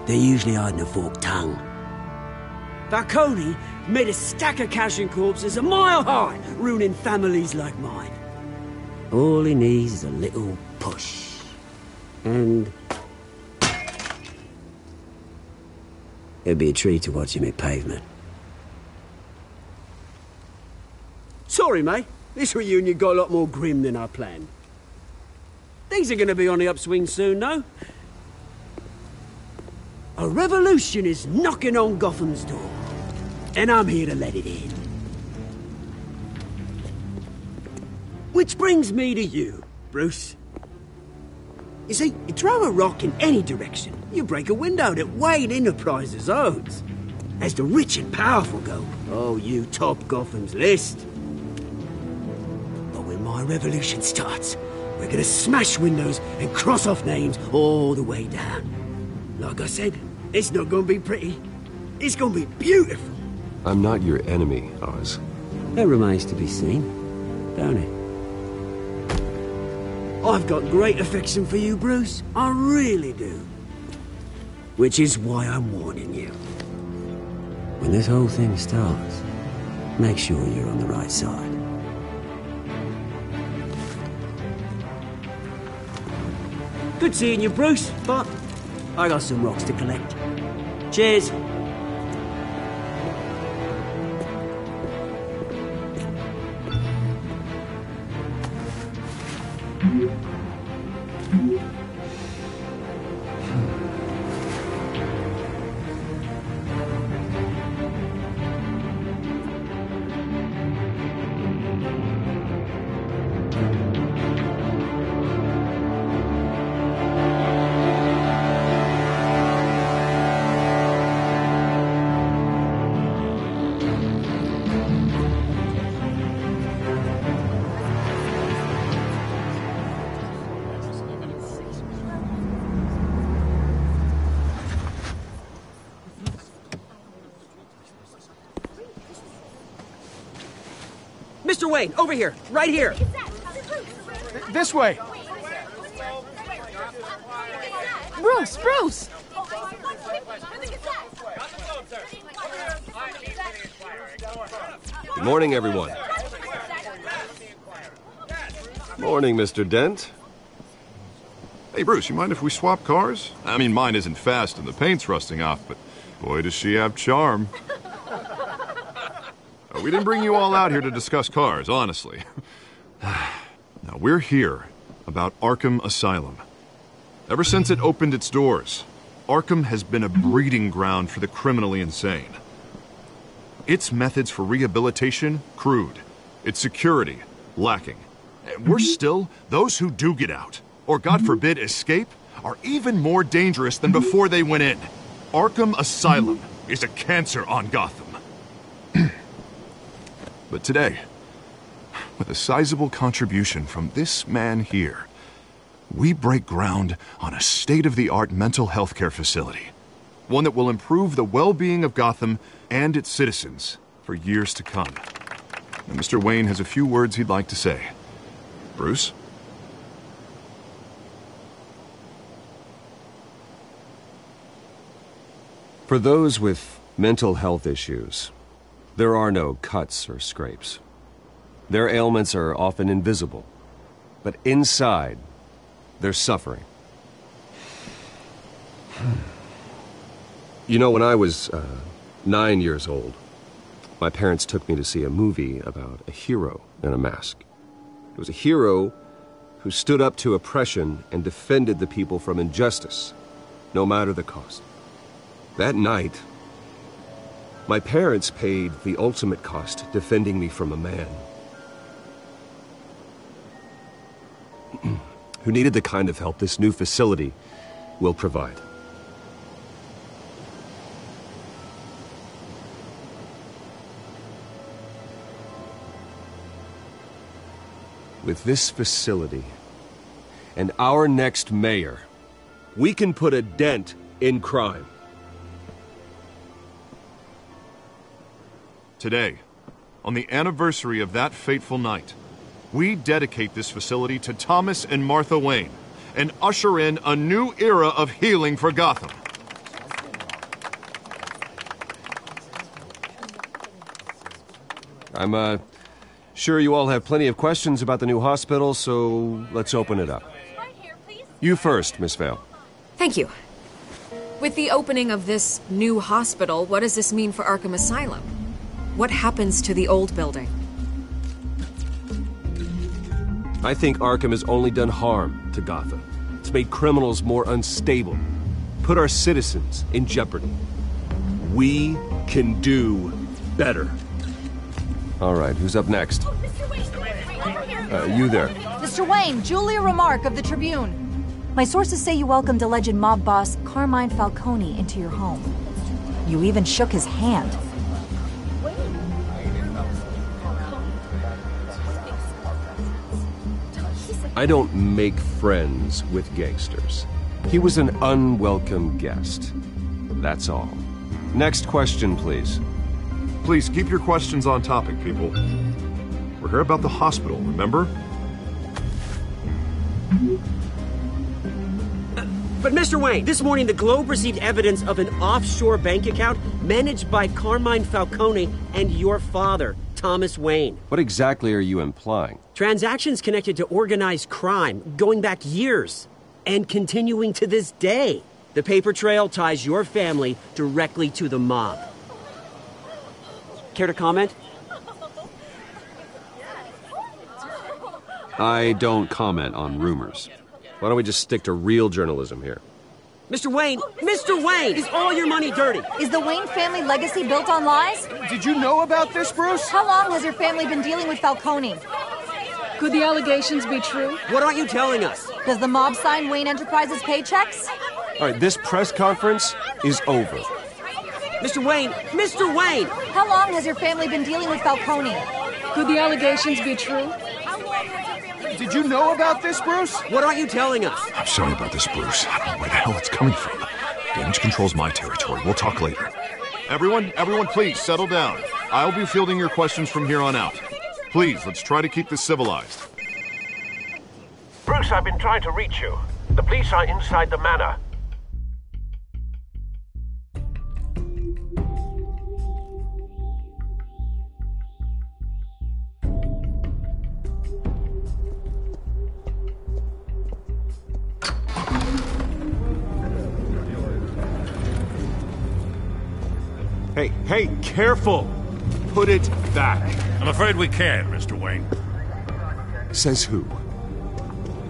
They're usually hiding a forked tongue. Falcone made a stack of cashing corpses a mile high, ruining families like mine. All he needs is a little push. And... it'd be a treat to watch him hit pavement. Sorry, mate. This reunion got a lot more grim than I planned. Things are gonna be on the upswing soon, though. A revolution is knocking on Gotham's door. And I'm here to let it in. Which brings me to you, Bruce. You see, you throw a rock in any direction, you break a window that Wayne Enterprises owns. As the rich and powerful go, oh, you top Gotham's list. But when my revolution starts, we're gonna smash windows and cross off names all the way down. Like I said, it's not gonna be pretty. It's gonna be beautiful. I'm not your enemy, Oz. That remains to be seen, don't it? I've got great affection for you, Bruce. I really do. Which is why I'm warning you. When this whole thing starts, make sure you're on the right side. Good seeing you, Bruce, but I got some rocks to collect. Cheers. Mr. Wayne, over here, right here. This way. Bruce! Good morning, everyone. Morning, Mr. Dent. Hey, Bruce, you mind if we swap cars? I mean, mine isn't fast and the paint's rusting off, but boy, does she have charm. We didn't bring you all out here to discuss cars, honestly. Now, we're here about Arkham Asylum. Ever since it opened its doors, Arkham has been a breeding ground for the criminally insane. Its methods for rehabilitation, crude. Its security, lacking. And worse still, those who do get out, or God forbid escape, are even more dangerous than before they went in. Arkham Asylum is a cancer on Gotham. But today, with a sizable contribution from this man here, we break ground on a state-of-the-art mental health care facility. One that will improve the well-being of Gotham and its citizens for years to come. And Mr. Wayne has a few words he'd like to say. Bruce? For those with mental health issues, there are no cuts or scrapes. Their ailments are often invisible, but inside, they're suffering. You know, when I was 9 years old, my parents took me to see a movie about a hero in a mask. It was a hero who stood up to oppression and defended the people from injustice, no matter the cost. That night, my parents paid the ultimate cost defending me from a man who needed the kind of help this new facility will provide. With this facility and our next mayor, we can put a dent in crime. Today, on the anniversary of that fateful night, we dedicate this facility to Thomas and Martha Wayne and usher in a new era of healing for Gotham. I'm, sure you all have plenty of questions about the new hospital, so let's open it up. You first, Miss Vale. Thank you. With the opening of this new hospital, what does this mean for Arkham Asylum? What happens to the old building? I think Arkham has only done harm to Gotham. It's made criminals more unstable, put our citizens in jeopardy. We can do better. All right, who's up next? You there. Mr. Wayne, Julia Remark of the Tribune. My sources say you welcomed alleged mob boss Carmine Falcone into your home. You even shook his hand. I don't make friends with gangsters. He was an unwelcome guest. That's all. Next question, please. Please keep your questions on topic, people. We're here about the hospital, remember? But Mr. Wayne, this morning the Globe received evidence of an offshore bank account managed by Carmine Falcone and your father, Thomas Wayne. What exactly are you implying? Transactions connected to organized crime going back years and continuing to this day. The paper trail ties your family directly to the mob. Care to comment? I don't comment on rumors. Why don't we just stick to real journalism here? Mr. Wayne! Mr. Wayne! Is all your money dirty? Is the Wayne family legacy built on lies? Did you know about this, Bruce? How long has your family been dealing with Falcone? Could the allegations be true? What aren't you telling us? Does the mob sign Wayne Enterprises paychecks? All right, this press conference is over. Mr. Wayne! Mr. Wayne! How long has your family been dealing with Falcone? Could the allegations be true? Did you know about this, Bruce? What aren't you telling us? I'm sorry about this, Bruce. I don't know where the hell it's coming from. Damage control's my territory. We'll talk later. Everyone, please settle down. I'll be fielding your questions from here on out. Please, let's try to keep this civilized. Bruce, I've been trying to reach you. The police are inside the manor. Hey, careful! Put it back. I'm afraid we can't, Mr. Wayne. Says who?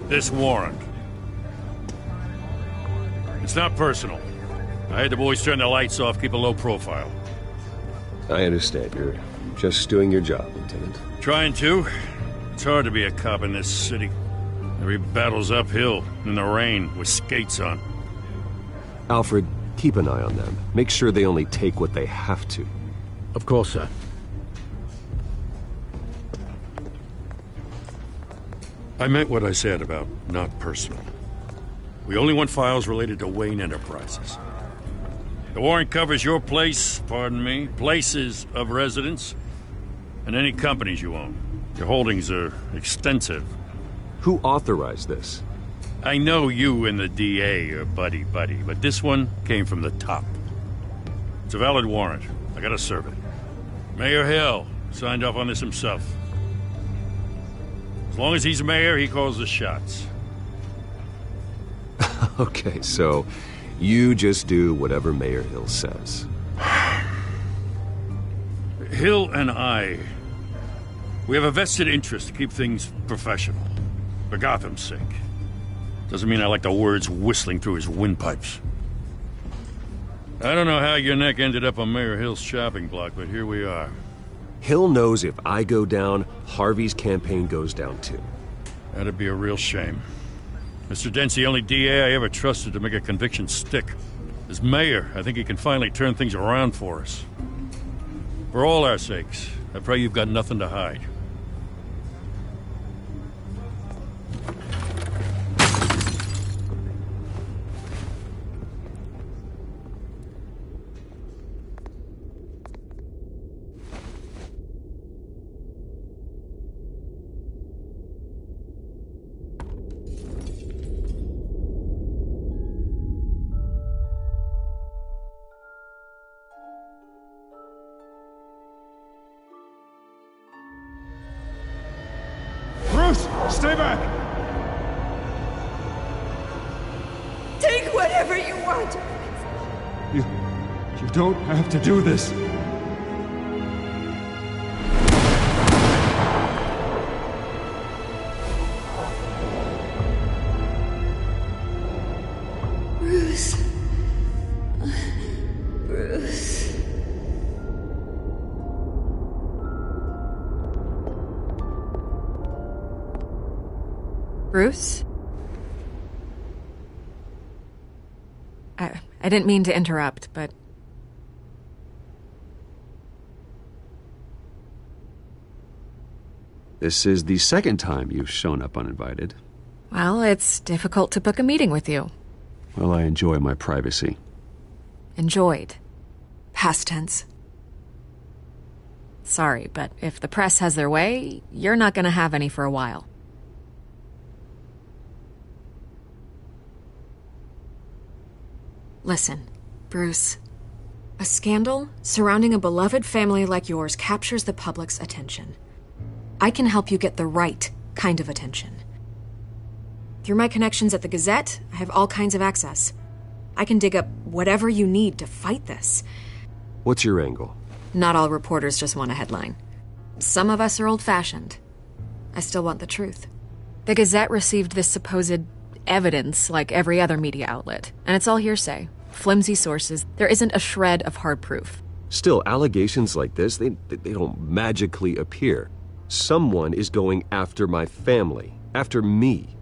This warrant. It's not personal. I had the boys turn the lights off, keep a low profile. I understand. You're just doing your job, Lieutenant. Trying to. It's hard to be a cop in this city. Every battle's uphill, in the rain, with skates on. Alfred, keep an eye on them. Make sure they only take what they have to. Of course, sir. I meant what I said about not personal. We only want files related to Wayne Enterprises. The warrant covers your place, pardon me, places of residence, and any companies you own. Your holdings are extensive. Who authorized this? I know you and the DA are buddy-buddy, but this one came from the top. It's a valid warrant. I gotta serve it. Mayor Hill signed off on this himself. As long as he's mayor, he calls the shots. Okay, so you just do whatever Mayor Hill says. Hill and I, we have a vested interest to keep things professional. For Gotham's sake. Doesn't mean I like the words whistling through his windpipes. I don't know how your neck ended up on Mayor Hill's shopping block, but here we are. Hill knows if I go down, Harvey's campaign goes down too. That'd be a real shame. Mr. Dent's the only DA I ever trusted to make a conviction stick. As mayor, I think he can finally turn things around for us. For all our sakes, I pray you've got nothing to hide. Stay back! Take whatever you want! You don't have to do this. Bruce. Bruce. Bruce? I didn't mean to interrupt, but... This is the second time you've shown up uninvited. Well, it's difficult to book a meeting with you. Well, I enjoy my privacy. Enjoyed. Past tense. Sorry, but if the press has their way, you're not gonna have any for a while. Listen, Bruce. A scandal surrounding a beloved family like yours captures the public's attention. I can help you get the right kind of attention. Through my connections at the Gazette, I have all kinds of access. I can dig up whatever you need to fight this. What's your angle? Not all reporters just want a headline. Some of us are old-fashioned. I still want the truth. The Gazette received this supposed evidence like every other media outlet, and it's all hearsay. Flimsy sources. There isn't a shred of hard proof. Still, allegations like this, they don't magically appear. Someone is going after my family, after me.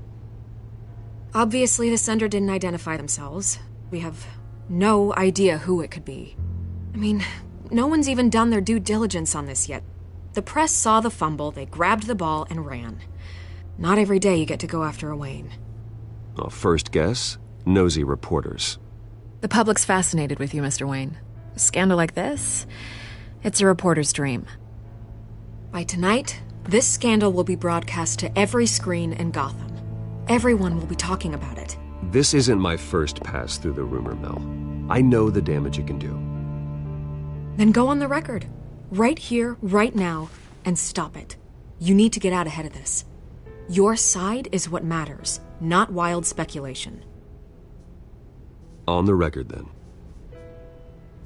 Obviously, the sender didn't identify themselves. We have no idea who it could be. I mean, no one's even done their due diligence on this yet. The press saw the fumble, they grabbed the ball and ran. Not every day you get to go after a Wayne. Well, first guess, nosy reporters. The public's fascinated with you, Mr. Wayne. A scandal like this, it's a reporter's dream. By tonight, this scandal will be broadcast to every screen in Gotham. Everyone will be talking about it. This isn't my first pass through the rumor mill. I know the damage it can do. Then go on the record. Right here, right now, and stop it. You need to get out ahead of this. Your side is what matters, not wild speculation. On the record, then.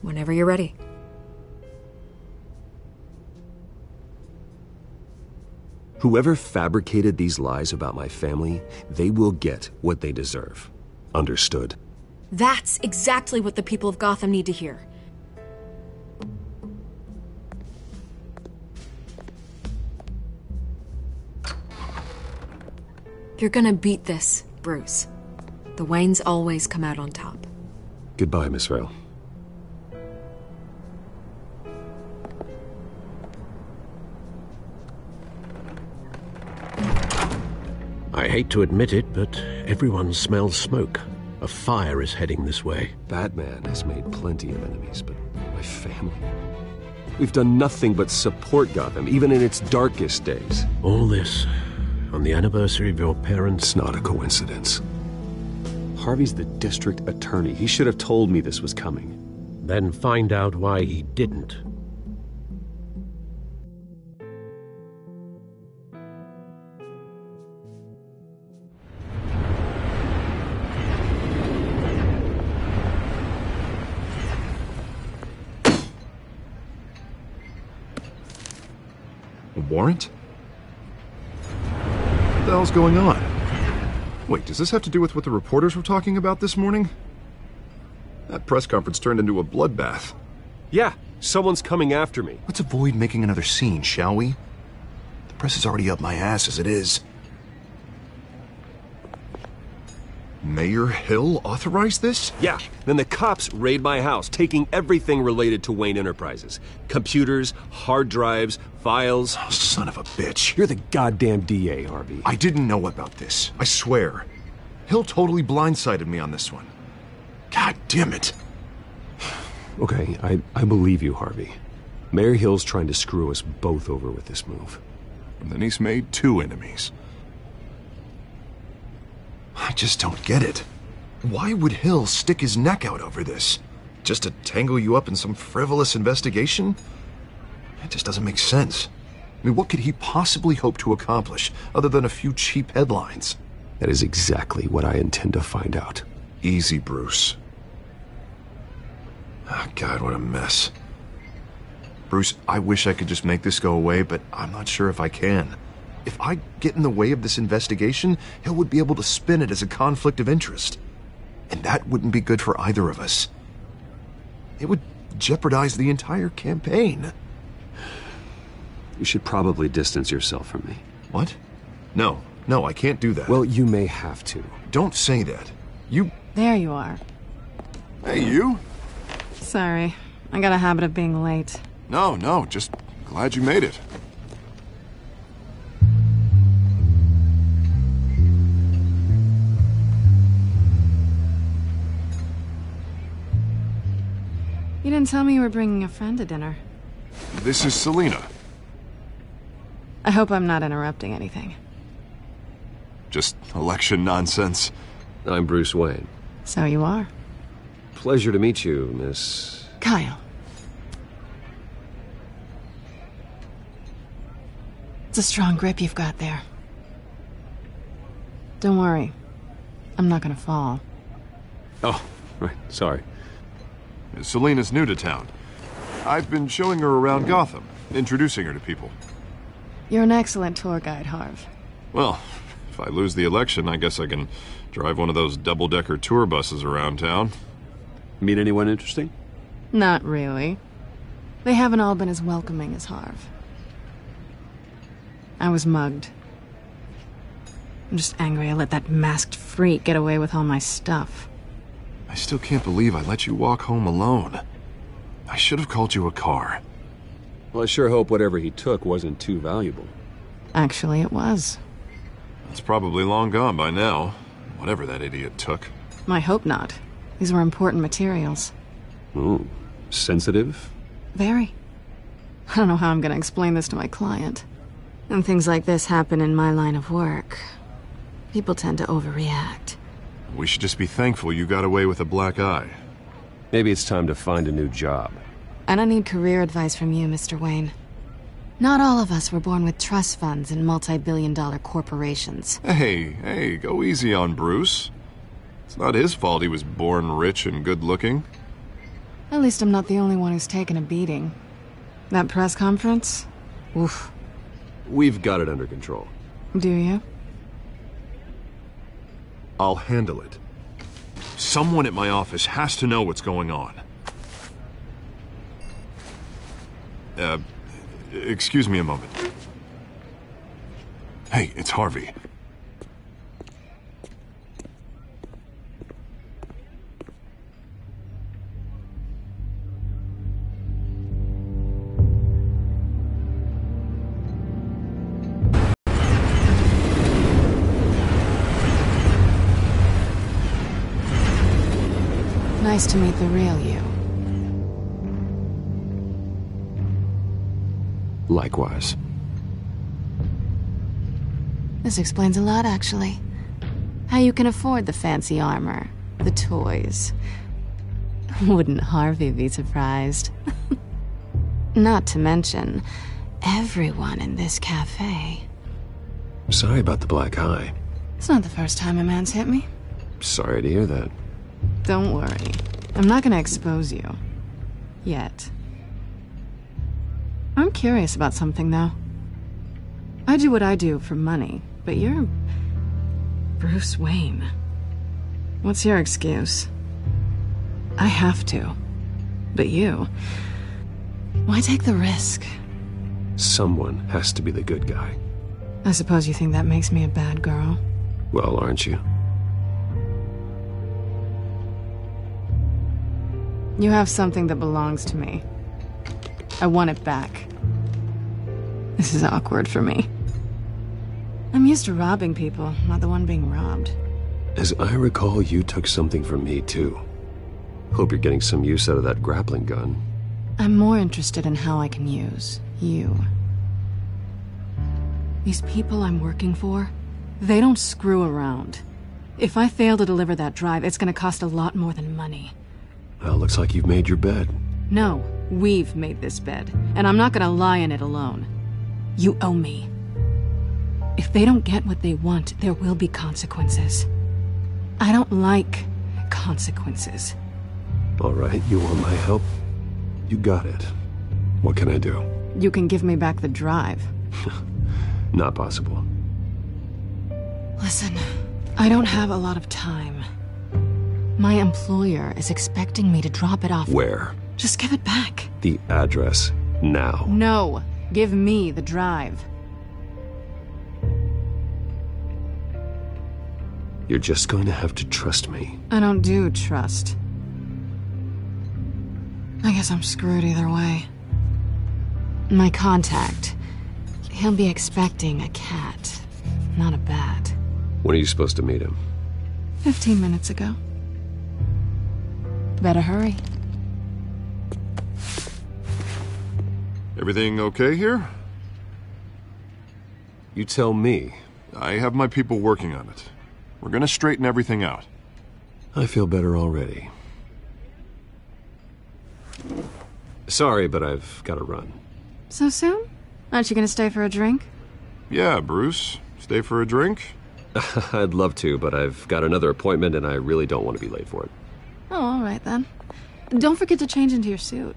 Whenever you're ready. Whoever fabricated these lies about my family, they will get what they deserve. Understood? That's exactly what the people of Gotham need to hear. You're gonna beat this, Bruce. The Waynes always come out on top. Goodbye, Miss Vale. I hate to admit it, but everyone smells smoke. A fire is heading this way. Batman has made plenty of enemies, but my family... We've done nothing but support Gotham, even in its darkest days. All this on the anniversary of your parents'... It's not a coincidence. Harvey's the district attorney. He should have told me this was coming. Then find out why he didn't. A warrant? What the hell's going on? Wait, does this have to do with what the reporters were talking about this morning? That press conference turned into a bloodbath. Yeah, someone's coming after me. Let's avoid making another scene, shall we? The press is already up my ass as it is. Mayor Hill authorized this? Yeah. Then the cops raid my house, taking everything related to Wayne Enterprises. Computers, hard drives, files. Oh, son of a bitch. You're the goddamn DA, Harvey. I didn't know about this. I swear. Hill totally blindsided me on this one. God damn it. Okay, I believe you, Harvey. Mayor Hill's trying to screw us both over with this move. And then he's made 2 enemies. I just don't get it. Why would Hill stick his neck out over this? Just to tangle you up in some frivolous investigation? It just doesn't make sense. I mean, what could he possibly hope to accomplish other than a few cheap headlines? That is exactly what I intend to find out. Easy, Bruce. Oh, God, what a mess. Bruce, I wish I could just make this go away, but I'm not sure if I can. If I get in the way of this investigation, Hill would be able to spin it as a conflict of interest. And that wouldn't be good for either of us. It would jeopardize the entire campaign. You should probably distance yourself from me. What? No, I can't do that. Well, you may have to. Don't say that. You... There you are. Hey, you? Sorry. I got a habit of being late. No, just glad you made it. You didn't tell me you were bringing a friend to dinner. This is Selina. I hope I'm not interrupting anything. Just election nonsense. I'm Bruce Wayne. So you are. Pleasure to meet you, Miss... Kyle. It's a strong grip you've got there. Don't worry. I'm not gonna fall. Oh, right. Sorry. Selina's new to town. I've been showing her around Gotham, introducing her to people. You're an excellent tour guide, Harv. Well, if I lose the election, I guess I can drive one of those double-decker tour buses around town. Meet anyone interesting? Not really. They haven't all been as welcoming as Harv. I was mugged. I'm just angry I let that masked freak get away with all my stuff. I still can't believe I let you walk home alone. I should have called you a car. Well, I sure hope whatever he took wasn't too valuable. Actually, it was. It's probably long gone by now, whatever that idiot took. I hope not. These were important materials. Ooh, sensitive? Very. I don't know how I'm gonna explain this to my client. When things like this happen in my line of work, people tend to overreact. We should just be thankful you got away with a black eye. Maybe it's time to find a new job. I don't need career advice from you, Mr. Wayne. Not all of us were born with trust funds and multi-billion-dollar corporations. Hey, go easy on Bruce. It's not his fault he was born rich and good-looking. At least I'm not the only one who's taken a beating. That press conference? Oof. We've got it under control. Do you? I'll handle it. Someone at my office has to know what's going on. Excuse me a moment. Hey, it's Harvey. Nice to meet the real you. Likewise. This explains a lot, actually. How you can afford the fancy armor, the toys. Wouldn't Harvey be surprised? Not to mention, everyone in this cafe. Sorry about the black eye. It's not the first time a man's hit me. Sorry to hear that. Don't worry. I'm not gonna expose you. Yet. I'm curious about something, though. I do what I do for money, but you're... Bruce Wayne. What's your excuse? I have to. But you... Why take the risk? Someone has to be the good guy. I suppose you think that makes me a bad girl. Well, aren't you? You have something that belongs to me. I want it back. This is awkward for me. I'm used to robbing people, not the one being robbed. As I recall, you took something from me, too. Hope you're getting some use out of that grappling gun. I'm more interested in how I can use you. These people I'm working for, they don't screw around. If I fail to deliver that drive, it's gonna cost a lot more than money. Well, looks like you've made your bed. No, we've made this bed, and I'm not gonna lie in it alone. You owe me. If they don't get what they want, there will be consequences. I don't like consequences. All right, you want my help? You got it. What can I do? You can give me back the drive. Not possible. Listen, I don't have a lot of time. My employer is expecting me to drop it off. Where? Just give it back. The address, now. No, give me the drive. You're just going to have to trust me. I don't do trust. I guess I'm screwed either way. My contact, he'll be expecting a cat, not a bat. When are you supposed to meet him? 15 minutes ago. Better hurry. Everything okay here? You tell me. I have my people working on it. We're gonna straighten everything out. I feel better already. Sorry, but I've got to run. So soon? Aren't you gonna stay for a drink? Yeah, Bruce. Stay for a drink? I'd love to, but I've got another appointment and I really don't want to be late for it. Oh, all right then. Don't forget to change into your suit.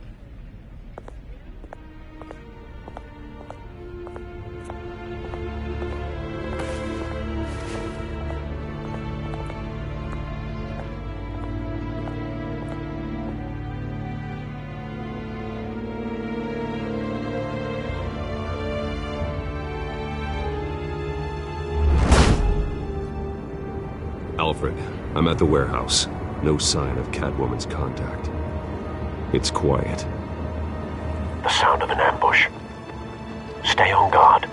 Alfred, I'm at the warehouse. No sign of Catwoman's contact. It's quiet. The sound of an ambush. Stay on guard.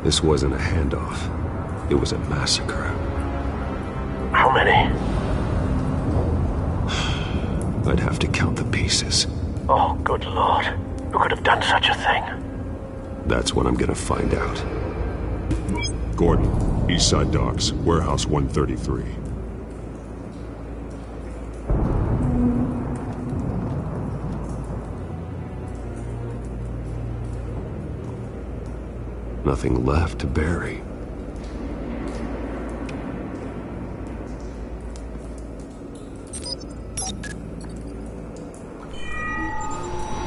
This wasn't a handoff. It was a massacre. How many? I'd have to count the pieces. Oh, good Lord. Who could have done such a thing? That's what I'm gonna find out. Gordon, Eastside Docks, Warehouse 133. Nothing left to bury.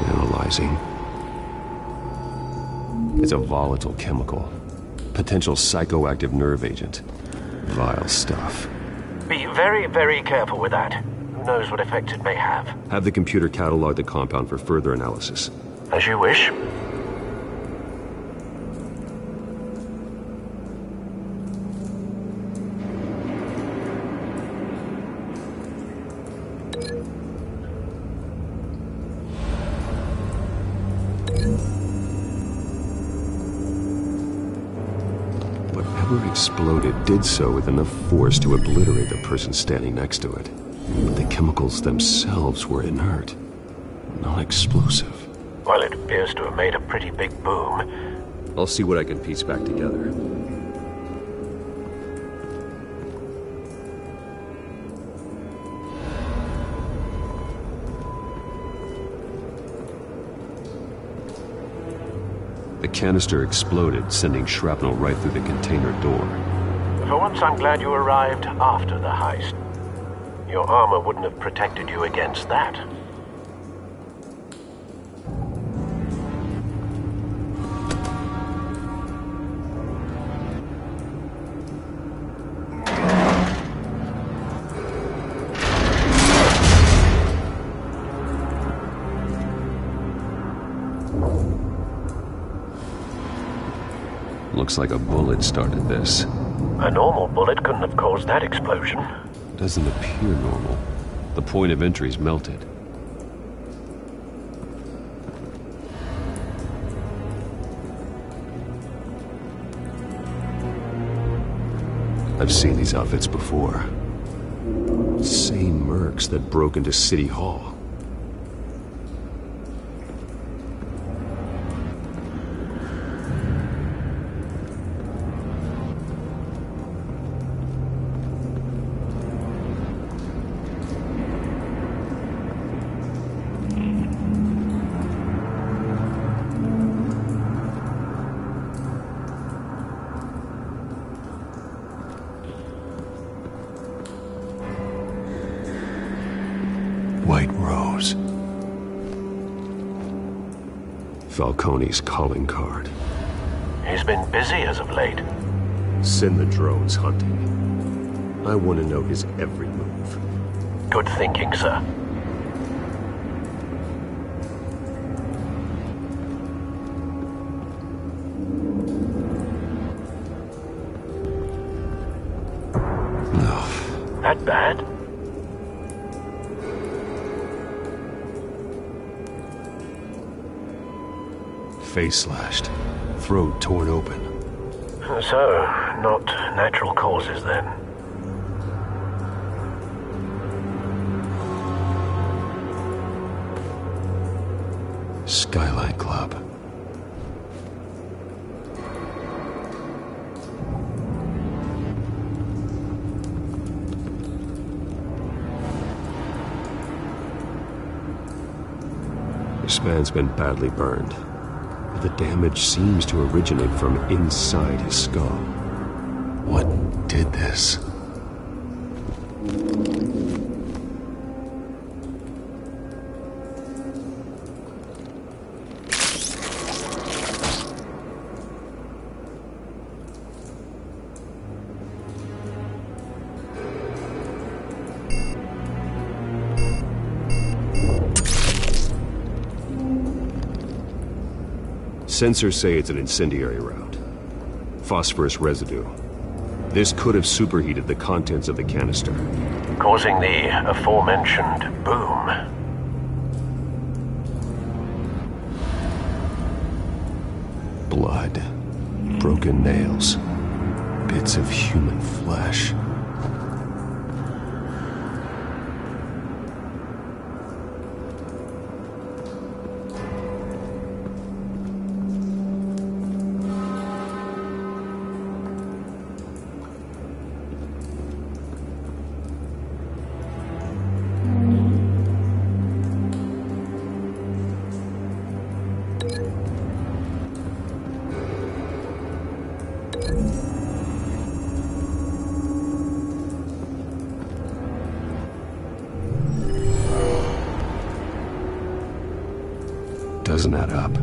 Analyzing. It's a volatile chemical. Potential psychoactive nerve agent. Vile stuff. Be very, very careful with that. Who knows what effect it may have. Have the computer catalog the compound for further analysis. As you wish. Whatever exploded did so with enough force to obliterate the person standing next to it. But the chemicals themselves were inert, not explosive. Well, it appears to have made a pretty big boom. I'll see what I can piece back together. The canister exploded, sending shrapnel right through the container door. For once, I'm glad you arrived after the heist. Your armor wouldn't have protected you against that. Looks like a bullet started this. A normal bullet couldn't have caused that explosion. Doesn't appear normal. The point of entry's melted. I've seen these outfits before. Same mercs that broke into City Hall. White Rose. Falcone's calling card. He's been busy as of late. Send the drones hunting. I want to know his every move. Good thinking, sir. No. That bad? Face slashed, throat torn open. So, not natural causes then. Skyline Club. This man's been badly burned. The damage seems to originate from inside his skull. What did this? Sensors say it's an incendiary route. Phosphorus residue. This could have superheated the contents of the canister, causing the aforementioned boom. Blood. Broken nails. Bits of human flesh. Doesn't add up.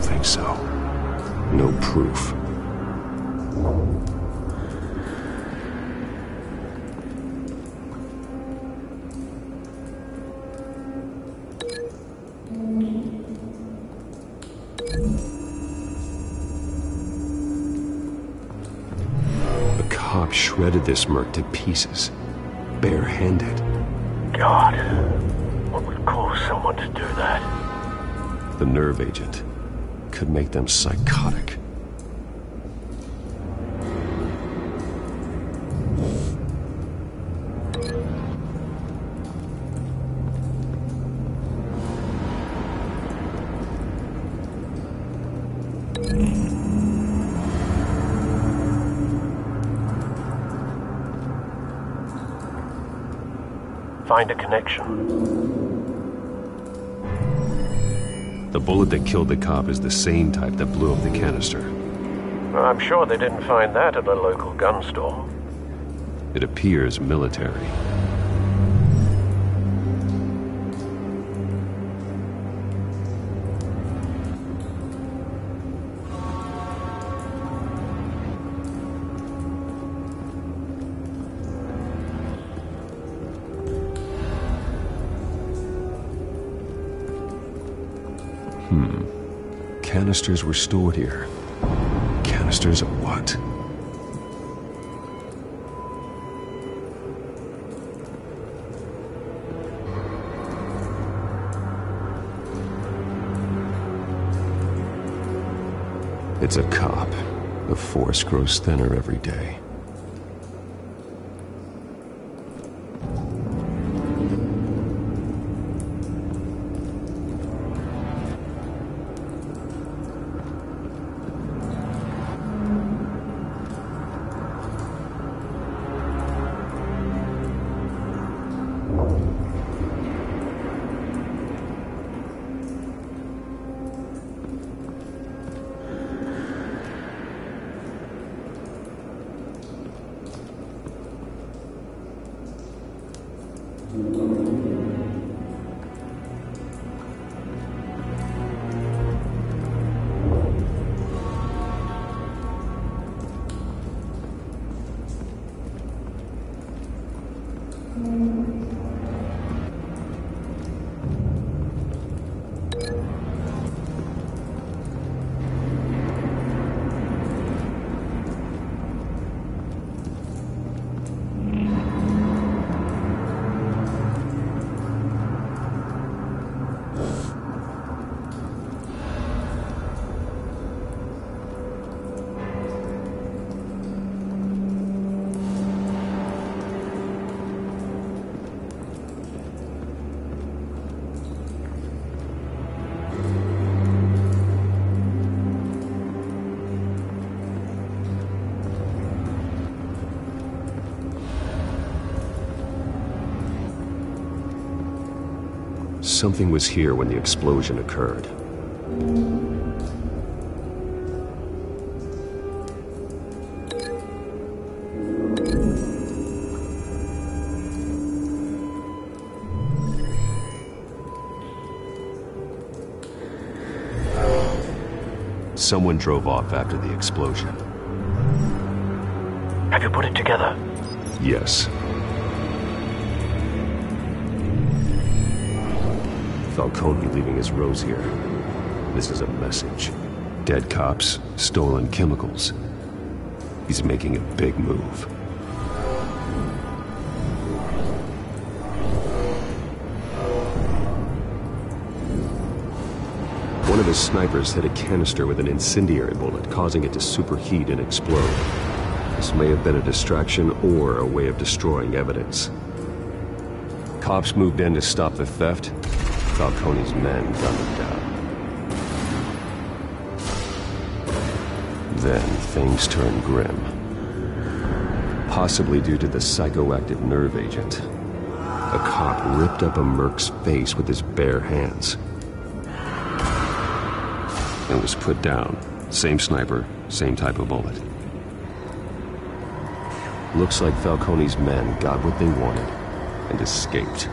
Think so. No proof. The cop shredded this merc to pieces, barehanded. God, what would cause someone to do that? The nerve agent could make them psychotic. Find a connection. The bullet that killed the cop is the same type that blew up the canister. I'm sure they didn't find that at a local gun store. It appears military. Canisters were stored here. Canisters of what? It's a cop. The force grows thinner every day. Something was here when the explosion occurred. Someone drove off after the explosion. Have you put it together? Yes. Falcone leaving his rose here. This is a message. Dead cops, stolen chemicals. He's making a big move. One of his snipers hit a canister with an incendiary bullet, causing it to superheat and explode. This may have been a distraction or a way of destroying evidence. Cops moved in to stop the theft. Falcone's men gunned him down. Then things turned grim. Possibly due to the psychoactive nerve agent. A cop ripped up a merc's face with his bare hands. And was put down. Same sniper, same type of bullet. Looks like Falcone's men got what they wanted and escaped.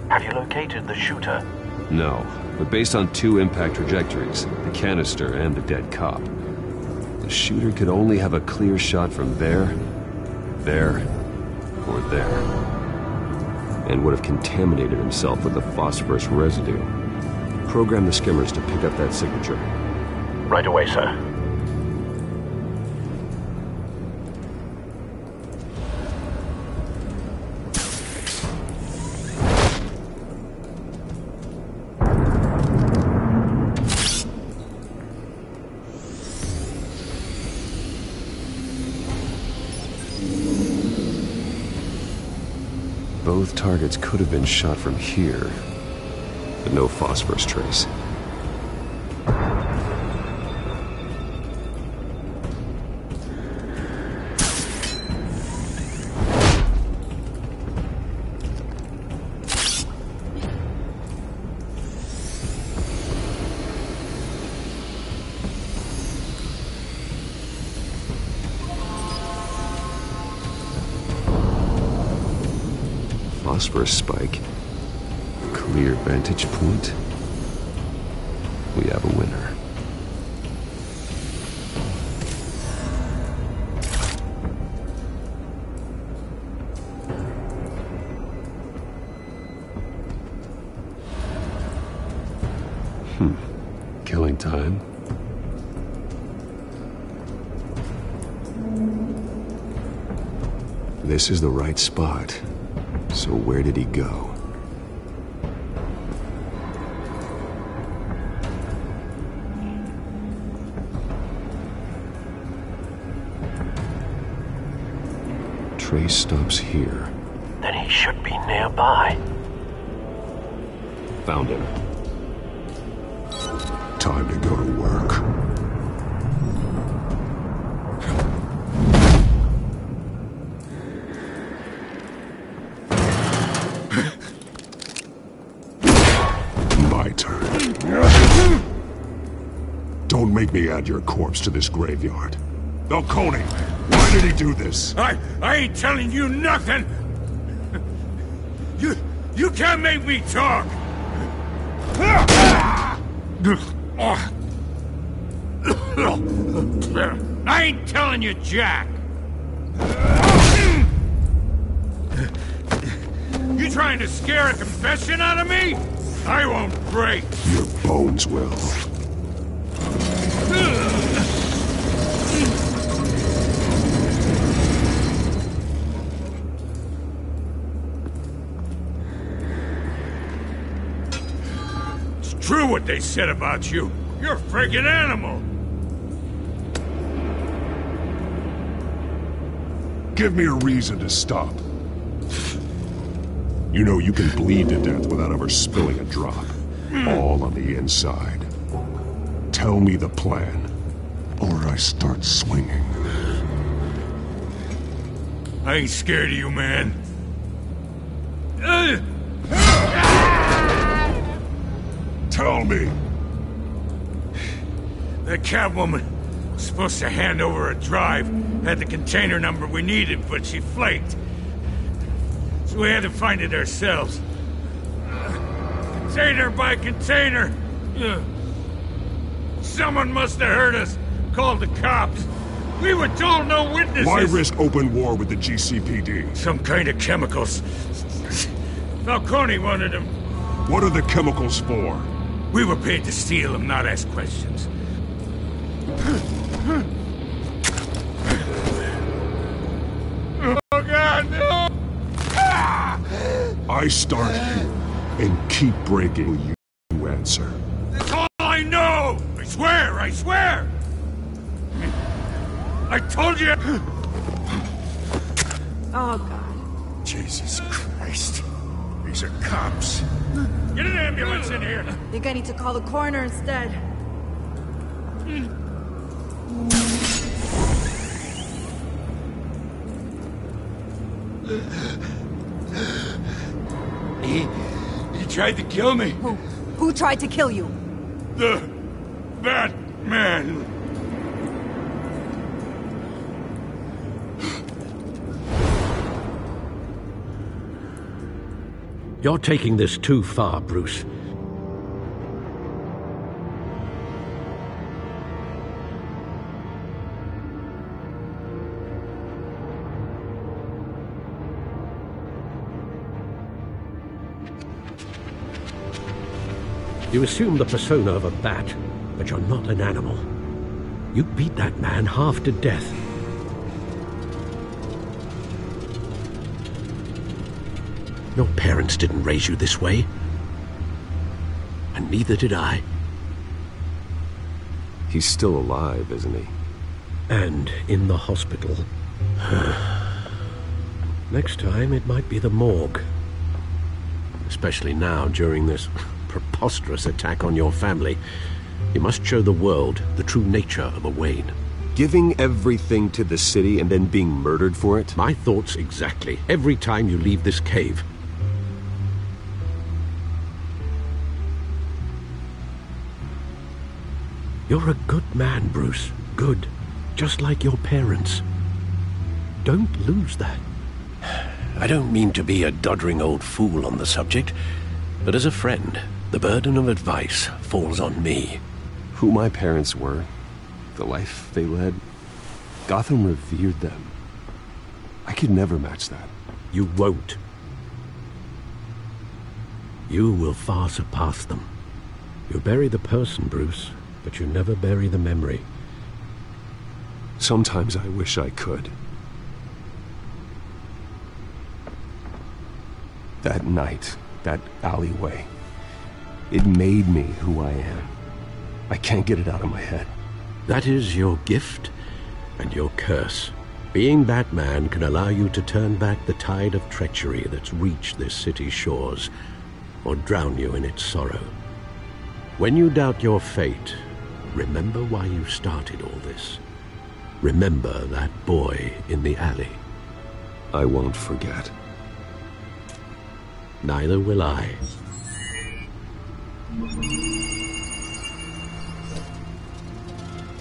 Have you located the shooter? No, but based on two impact trajectories, the canister and the dead cop, the shooter could only have a clear shot from there, or there, and would have contaminated himself with the phosphorus residue. Program the skimmers to pick up that signature. Right away, sir. Both targets could have been shot from here, but no phosphorus trace. phosphorus spike. Clear vantage point. We have a winner. Killing time. This is the right spot. So where did he go? Trace stops here. Then he should be nearby. Found him. Time to go to work. My turn. Don't make me add your corpse to this graveyard. Falcone, why did he do this? I ain't telling you nothing! You can't make me talk! I ain't telling you, Jack! You trying to scare a confession out of me? I won't break! Your bones will. It's true what they said about you. You're a friggin' animal! Give me a reason to stop. You know you can bleed to death without ever spilling a drop. All on the inside. Tell me the plan, or I start swinging. I ain't scared of you, man. Tell me! The Catwoman was supposed to hand over a drive, had the container number we needed, but she flaked. So we had to find it ourselves. Container by container. Someone must have heard us, called the cops. We were told no witnesses. Why risk open war with the GCPD? Some kind of chemicals. Falcone wanted them. What are the chemicals for? We were paid to steal them, not ask questions. Oh, God, no! I start here and keep breaking, you answer. That's all I know! I swear, I swear! I told you! Oh, God. Jesus Christ. These are cops. Get an ambulance in here! Think I need to call the coroner instead. He tried to kill me. Who tried to kill you? That man. You're taking this too far, Bruce. You assume the persona of a bat, but you're not an animal. You beat that man half to death. Your parents didn't raise you this way. And neither did I. He's still alive, isn't he? And in the hospital. Next time, it might be the morgue. Especially now, during this preposterous attack on your family. You must show the world the true nature of a Wayne. Giving everything to the city and then being murdered for it? My thoughts exactly. Every time you leave this cave. You're a good man, Bruce. Good. Just like your parents. Don't lose that. I don't mean to be a doddering old fool on the subject, but as a friend, the burden of advice falls on me. Who my parents were, the life they led, Gotham revered them. I could never match that. You won't. You will far surpass them. You bury the person, Bruce, but you never bury the memory. Sometimes I wish I could. That night, that alleyway, it made me who I am. I can't get it out of my head. That is your gift and your curse. Being Batman can allow you to turn back the tide of treachery that's reached this city's shores, or drown you in its sorrow. When you doubt your fate, remember why you started all this. Remember that boy in the alley. I won't forget. Neither will I.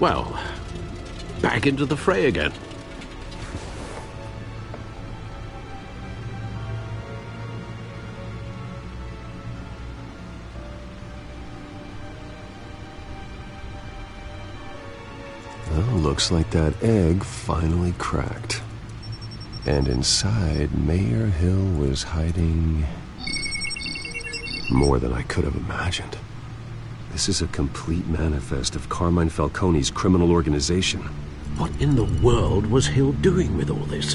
Well, back into the fray again. Well, looks like that egg finally cracked. And inside, Mayor Hill was hiding more than I could have imagined. This is a complete manifest of Carmine Falcone's criminal organization. What in the world was Hill doing with all this?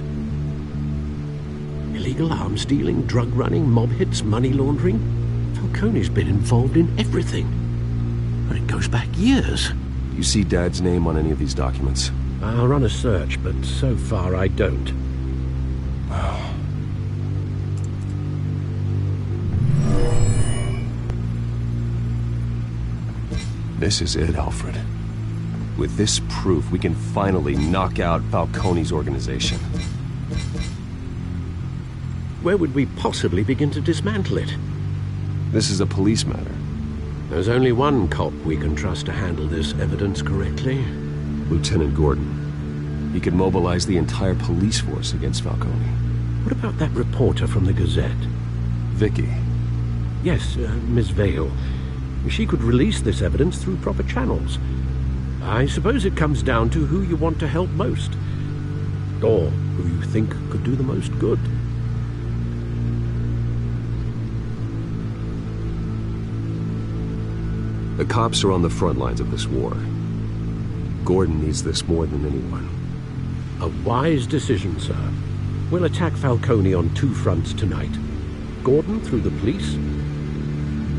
Illegal arms dealing, drug running, mob hits, money laundering? Falcone's been involved in everything. And it goes back years. You see Dad's name on any of these documents? I'll run a search, but so far I don't. This is it, Alfred. With this proof, we can finally knock out Falcone's organization. Where would we possibly begin to dismantle it? This is a police matter. There's only one cop we can trust to handle this evidence correctly. Lieutenant Gordon. He could mobilize the entire police force against Falcone. What about that reporter from the Gazette? Vicky. Yes, Miss Vale. She could release this evidence through proper channels. I suppose it comes down to who you want to help most. Or who you think could do the most good. The cops are on the front lines of this war. Gordon needs this more than anyone. A wise decision, sir. We'll attack Falcone on two fronts tonight. Gordon through the police,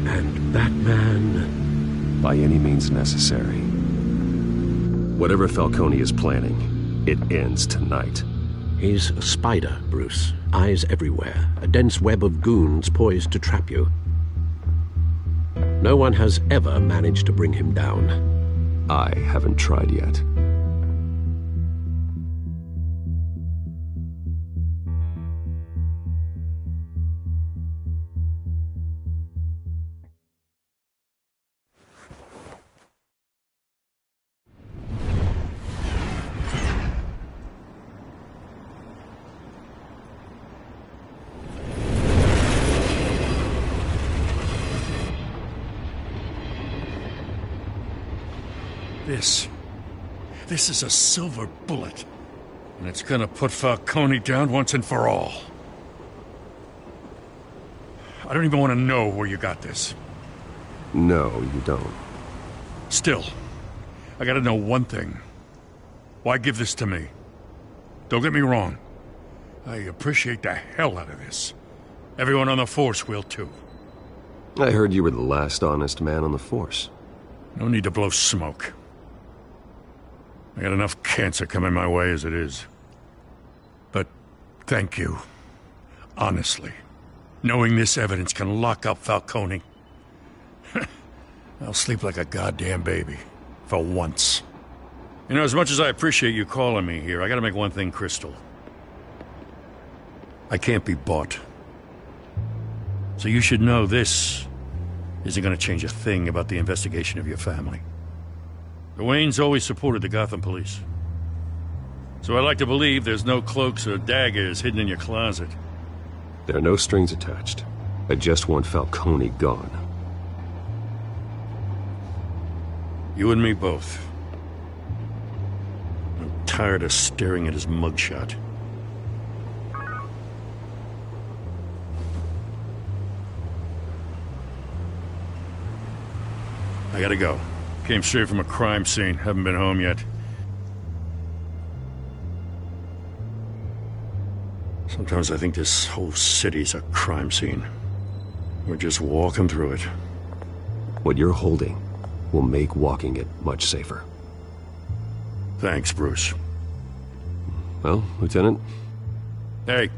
and Batman... by any means necessary. Whatever Falcone is planning, it ends tonight. He's a spider, Bruce. Eyes everywhere. A dense web of goons poised to trap you. No one has ever managed to bring him down. I haven't tried yet. This is a silver bullet. And it's gonna put Falcone down once and for all. I don't even want to know where you got this. No, you don't. Still, I gotta know one thing. Why give this to me? Don't get me wrong. I appreciate the hell out of this. Everyone on the force will too. I heard you were the last honest man on the force. No need to blow smoke. I got enough cancer coming my way as it is. But thank you. Honestly. Knowing this evidence can lock up Falcone. I'll sleep like a goddamn baby. For once. You know, as much as I appreciate you calling me here, I gotta make one thing crystal. I can't be bought. So you should know this isn't gonna change a thing about the investigation of your family. The Waynes always supported the Gotham police. So I like to believe there's no cloaks or daggers hidden in your closet. There are no strings attached. I just want Falcone gone. You and me both. I'm tired of staring at his mugshot. I gotta go. Came straight from a crime scene. Haven't been home yet. Sometimes I think this whole city's a crime scene. We're just walking through it. What you're holding will make walking it much safer. Thanks, Bruce. Well, Lieutenant? Hey,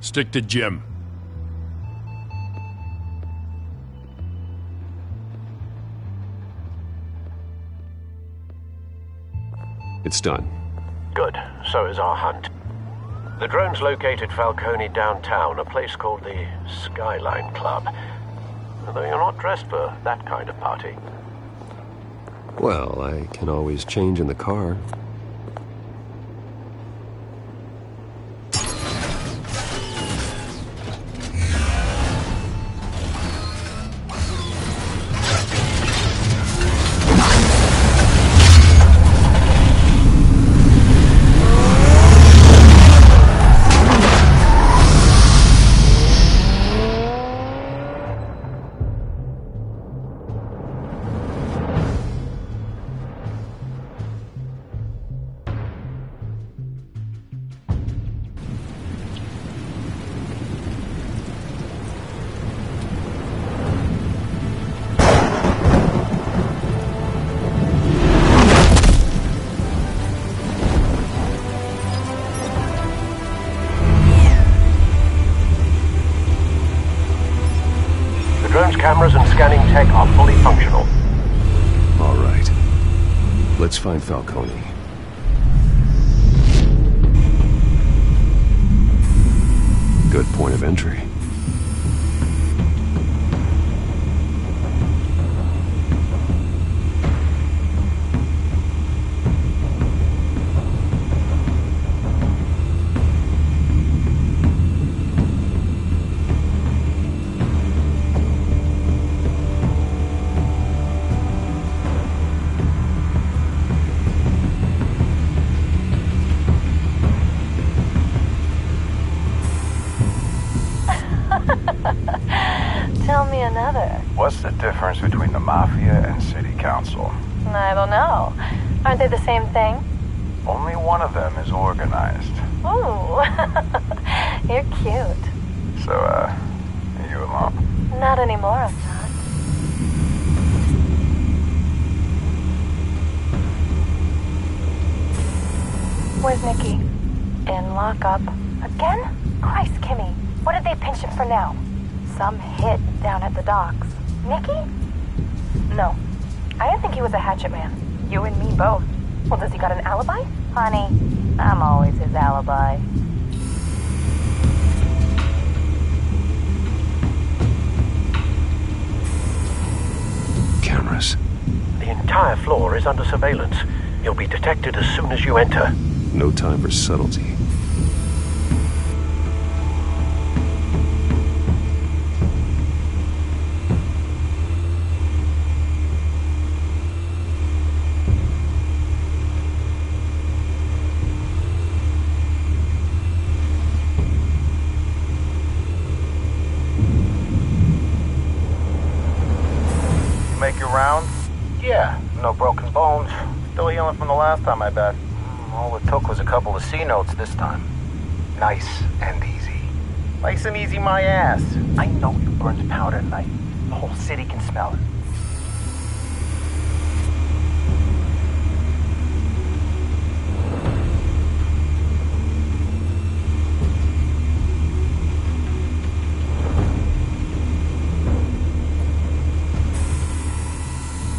stick to Jim. It's done. Good. So is our hunt. The drones located Falcone downtown, a place called the Skyline Club. Although you're not dressed for that kind of party. Well, I can always change in the car. Cameras and scanning tech are fully functional. All right. Let's find Falcone. Good point of entry. Tell me another. What's the difference between the Mafia and City Council? I don't know. Aren't they the same thing? Only one of them is organized. Ooh. You're cute. So, are you alone? Not anymore, I'm not. Where's Nicky? In lockup. Again? Christ, Kimmy. What did they pinch him for now? Some hit down at the docks. Nicky? No. I didn't think he was a hatchet man. You and me both. Well, does he got an alibi? Honey, I'm always his alibi. Cameras. The entire floor is under surveillance. You'll be detected as soon as you enter. No time for subtlety. Make your rounds? Yeah, no broken bones. Still healing from the last time, I bet. All it took was a couple of C notes this time. Nice and easy. Nice and easy, my ass. I know you burned powder at night. The whole city can smell it.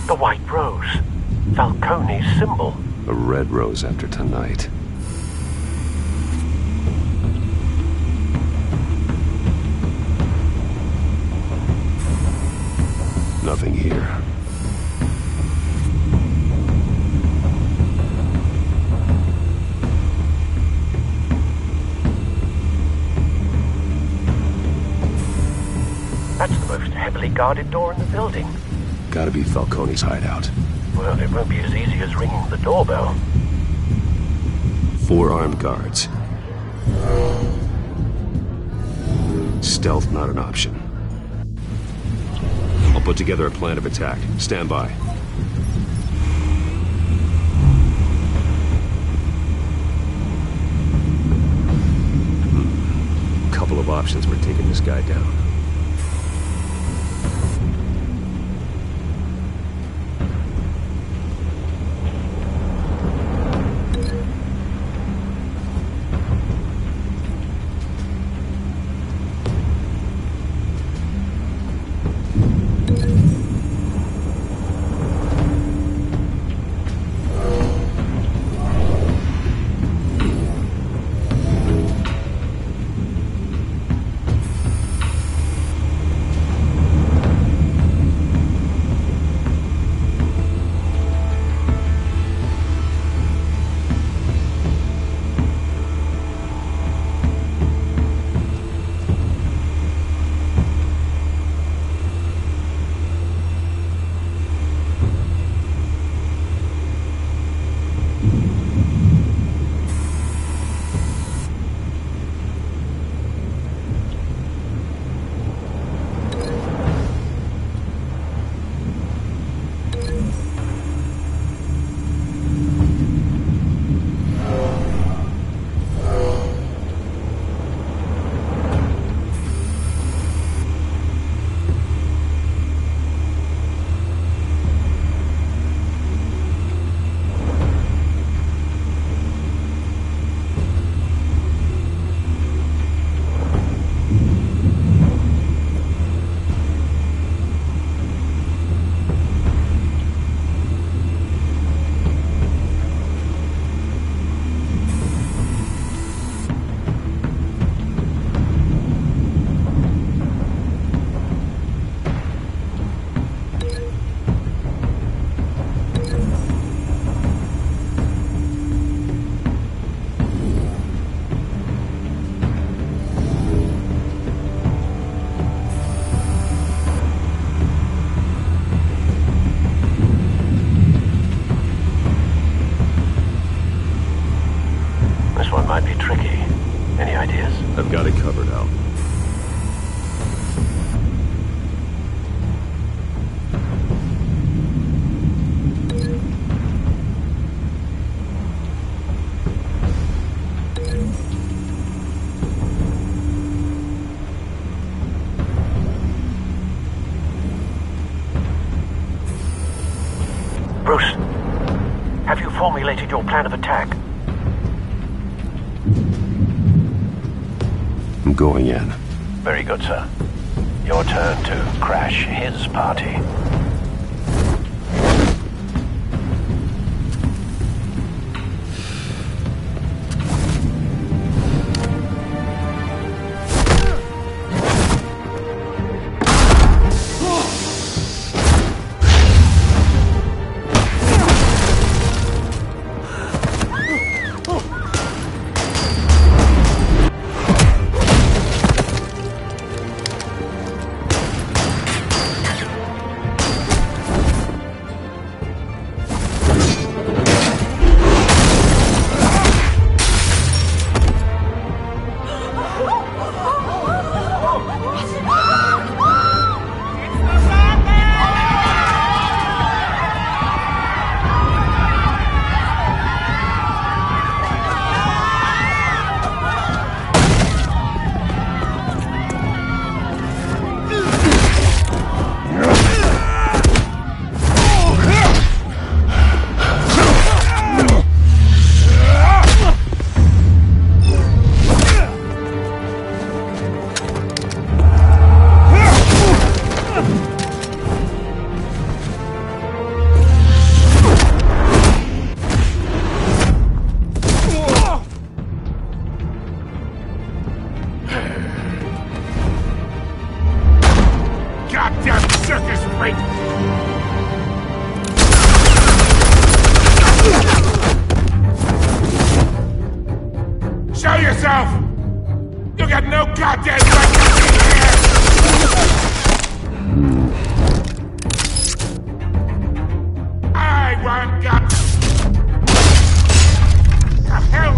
The white rose. Falcone's symbol. A red rose after tonight. Nothing here. heavily guarded door in the building. Gotta be Falcone's hideout. Well, it won't be as easy as ringing the doorbell. 4 armed guards. Stealth not an option. I'll put together a plan of attack. Stand by. Couple of options for taking this guy down. I've got it covered, Al. Bruce, have you formulated your plan of attack? I'm going in. Very good, sir. Your turn to crash his party. Goddamn circus freak! Show yourself! You got no goddamn right to be here! I want God. The hell?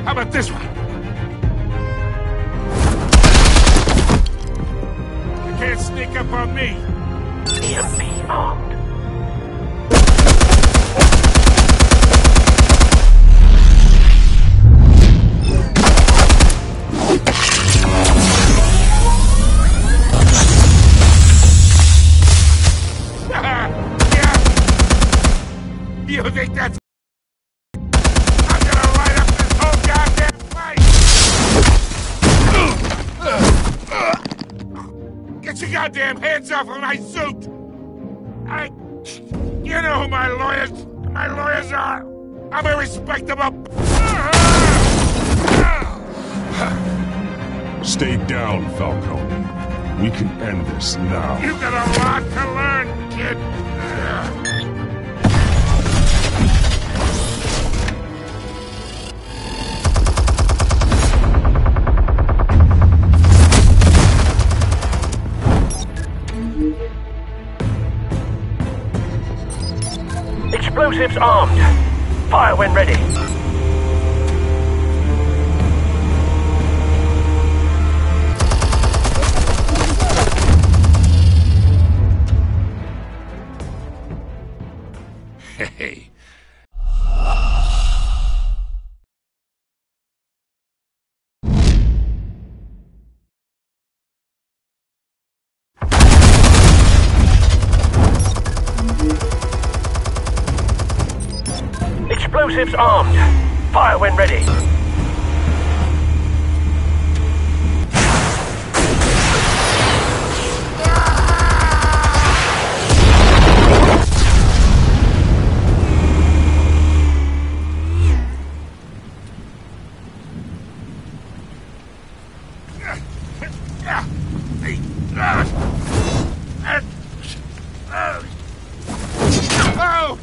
How about this one? You can't sneak up on me. EMP armed. You think that's... I'm gonna light up this whole goddamn place! Get your goddamn hands off of my suit! You know who my lawyers are! I'm a respectable... Stay down, Falcone. We can end this now. You got a lot to learn, kid! Explosives armed. Fire when ready. Hey. Explosives armed. Fire when ready. Oh!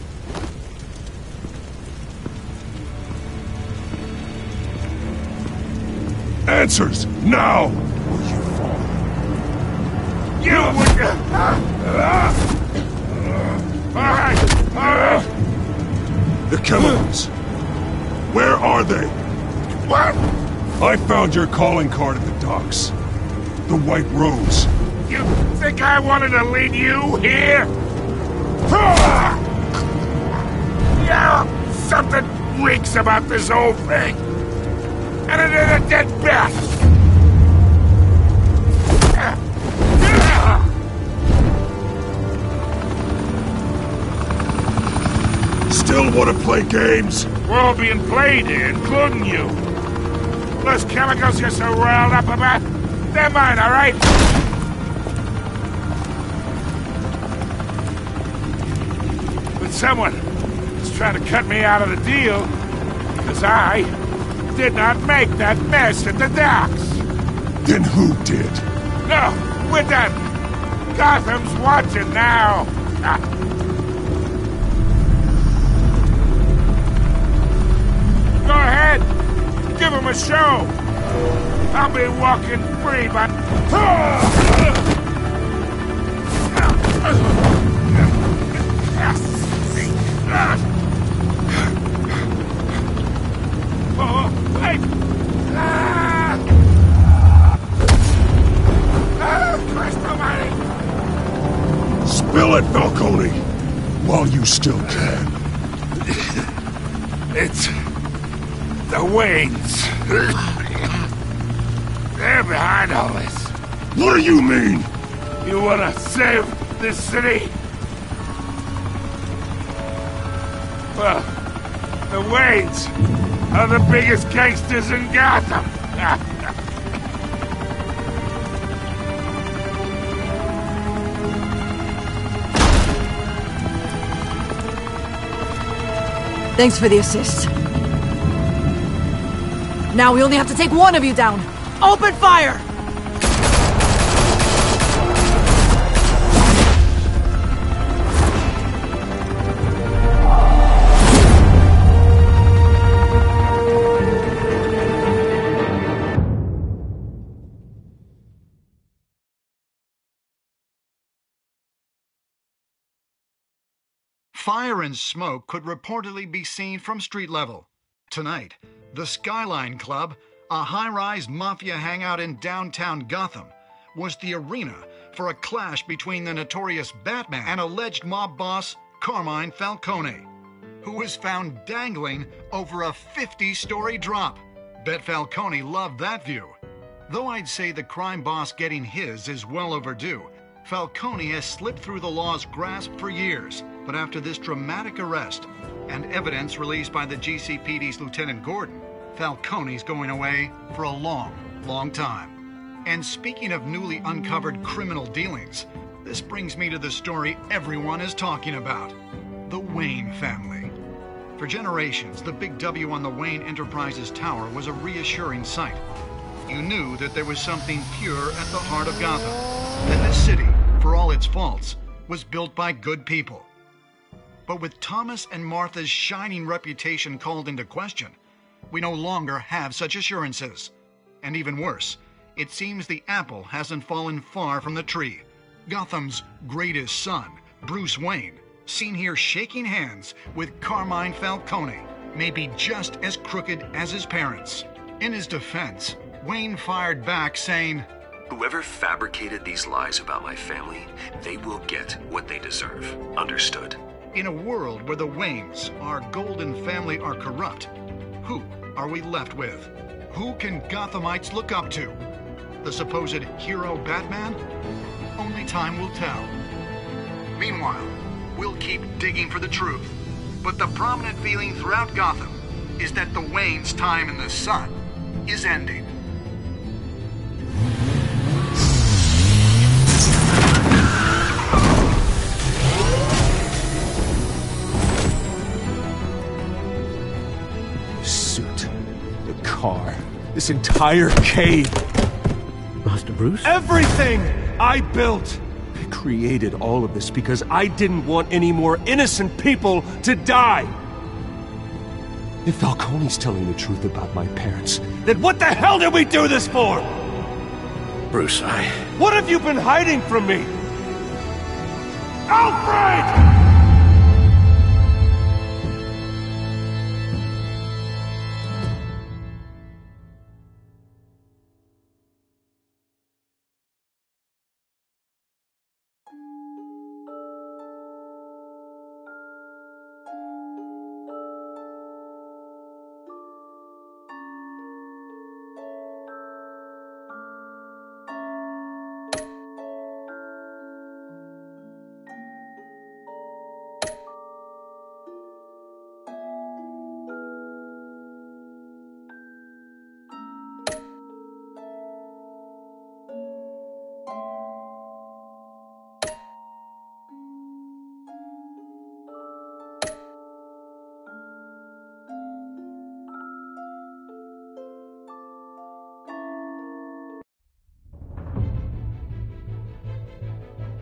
Answers, now! You would... All right. The chemicals. Where are they? What? I found your calling card at the docks. The White Rose. You think I wanted to lead you here? Yeah, something reeks about this whole thing. And it is a dead bat. Still want to play games? We're all being played here, including you. Those chemicals you're so riled up about, they're mine, all right? But someone is trying to cut me out of the deal because I did not make that mess at the docks. Then who did? No, we're done. Gotham's watching now. Go ahead. Give him a show. I'll be walking free, but... Spill it, Falcone! While you still can. It's... the Waynes. They're behind all this. What do you mean? You wanna save this city? Well, the Waynes are the biggest gangsters in Gotham. Thanks for the assist. Now we only have to take one of you down. Open fire! Fire and smoke could reportedly be seen from street level. Tonight, the Skyline Club, a high-rise mafia hangout in downtown Gotham, was the arena for a clash between the notorious Batman and alleged mob boss Carmine Falcone, who was found dangling over a 50-story drop. Bet Falcone loved that view. Though I'd say the crime boss getting his is well overdue, Falcone has slipped through the law's grasp for years. But after this dramatic arrest and evidence released by the GCPD's Lieutenant Gordon, Falcone's going away for a long, long time. And speaking of newly uncovered criminal dealings, this brings me to the story everyone is talking about: the Wayne family. For generations, the big W on the Wayne Enterprises Tower was a reassuring sight. You knew that there was something pure at the heart of Gotham, that this city, for all its faults, was built by good people. But with Thomas and Martha's shining reputation called into question, we no longer have such assurances. And even worse, it seems the apple hasn't fallen far from the tree. Gotham's greatest son, Bruce Wayne, seen here shaking hands with Carmine Falcone, may be just as crooked as his parents. In his defense, Wayne fired back saying, "Whoever fabricated these lies about my family, they will get what they deserve. Understood?" In a world where the Waynes, our golden family, are corrupt, who are we left with? Who can Gothamites look up to? The supposed hero Batman? Only time will tell. Meanwhile, we'll keep digging for the truth. But the prominent feeling throughout Gotham is that the Waynes' time in the sun is ending. Car. This entire cave. Master Bruce? Everything I built. I created all of this because I didn't want any more innocent people to die. If Falcone's telling the truth about my parents, then what the hell did we do this for? Bruce, What have you been hiding from me? Alfred!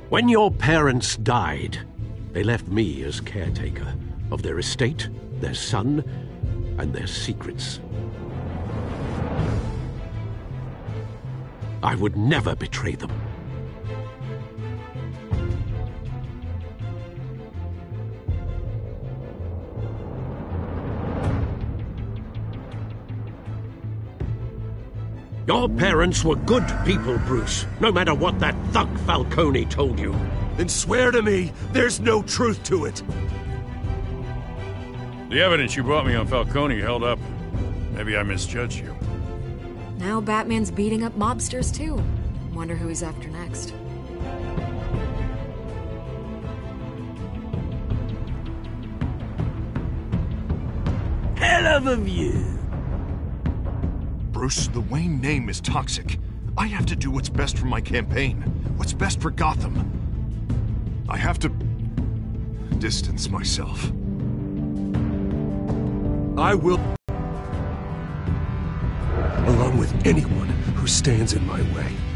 When your parents died, they left me as caretaker of their estate, their son, and their secrets. I would never betray them. Your parents were good people, Bruce, no matter what that thug Falcone told you. Then swear to me there's no truth to it. The evidence you brought me on Falcone held up. Maybe I misjudged you. Now Batman's beating up mobsters, too. Wonder who he's after next. Hell of a view. Bruce, the Wayne name is toxic. I have to do what's best for my campaign. What's best for Gotham. I have to distance myself. I will. Along done with anyone who stands in my way.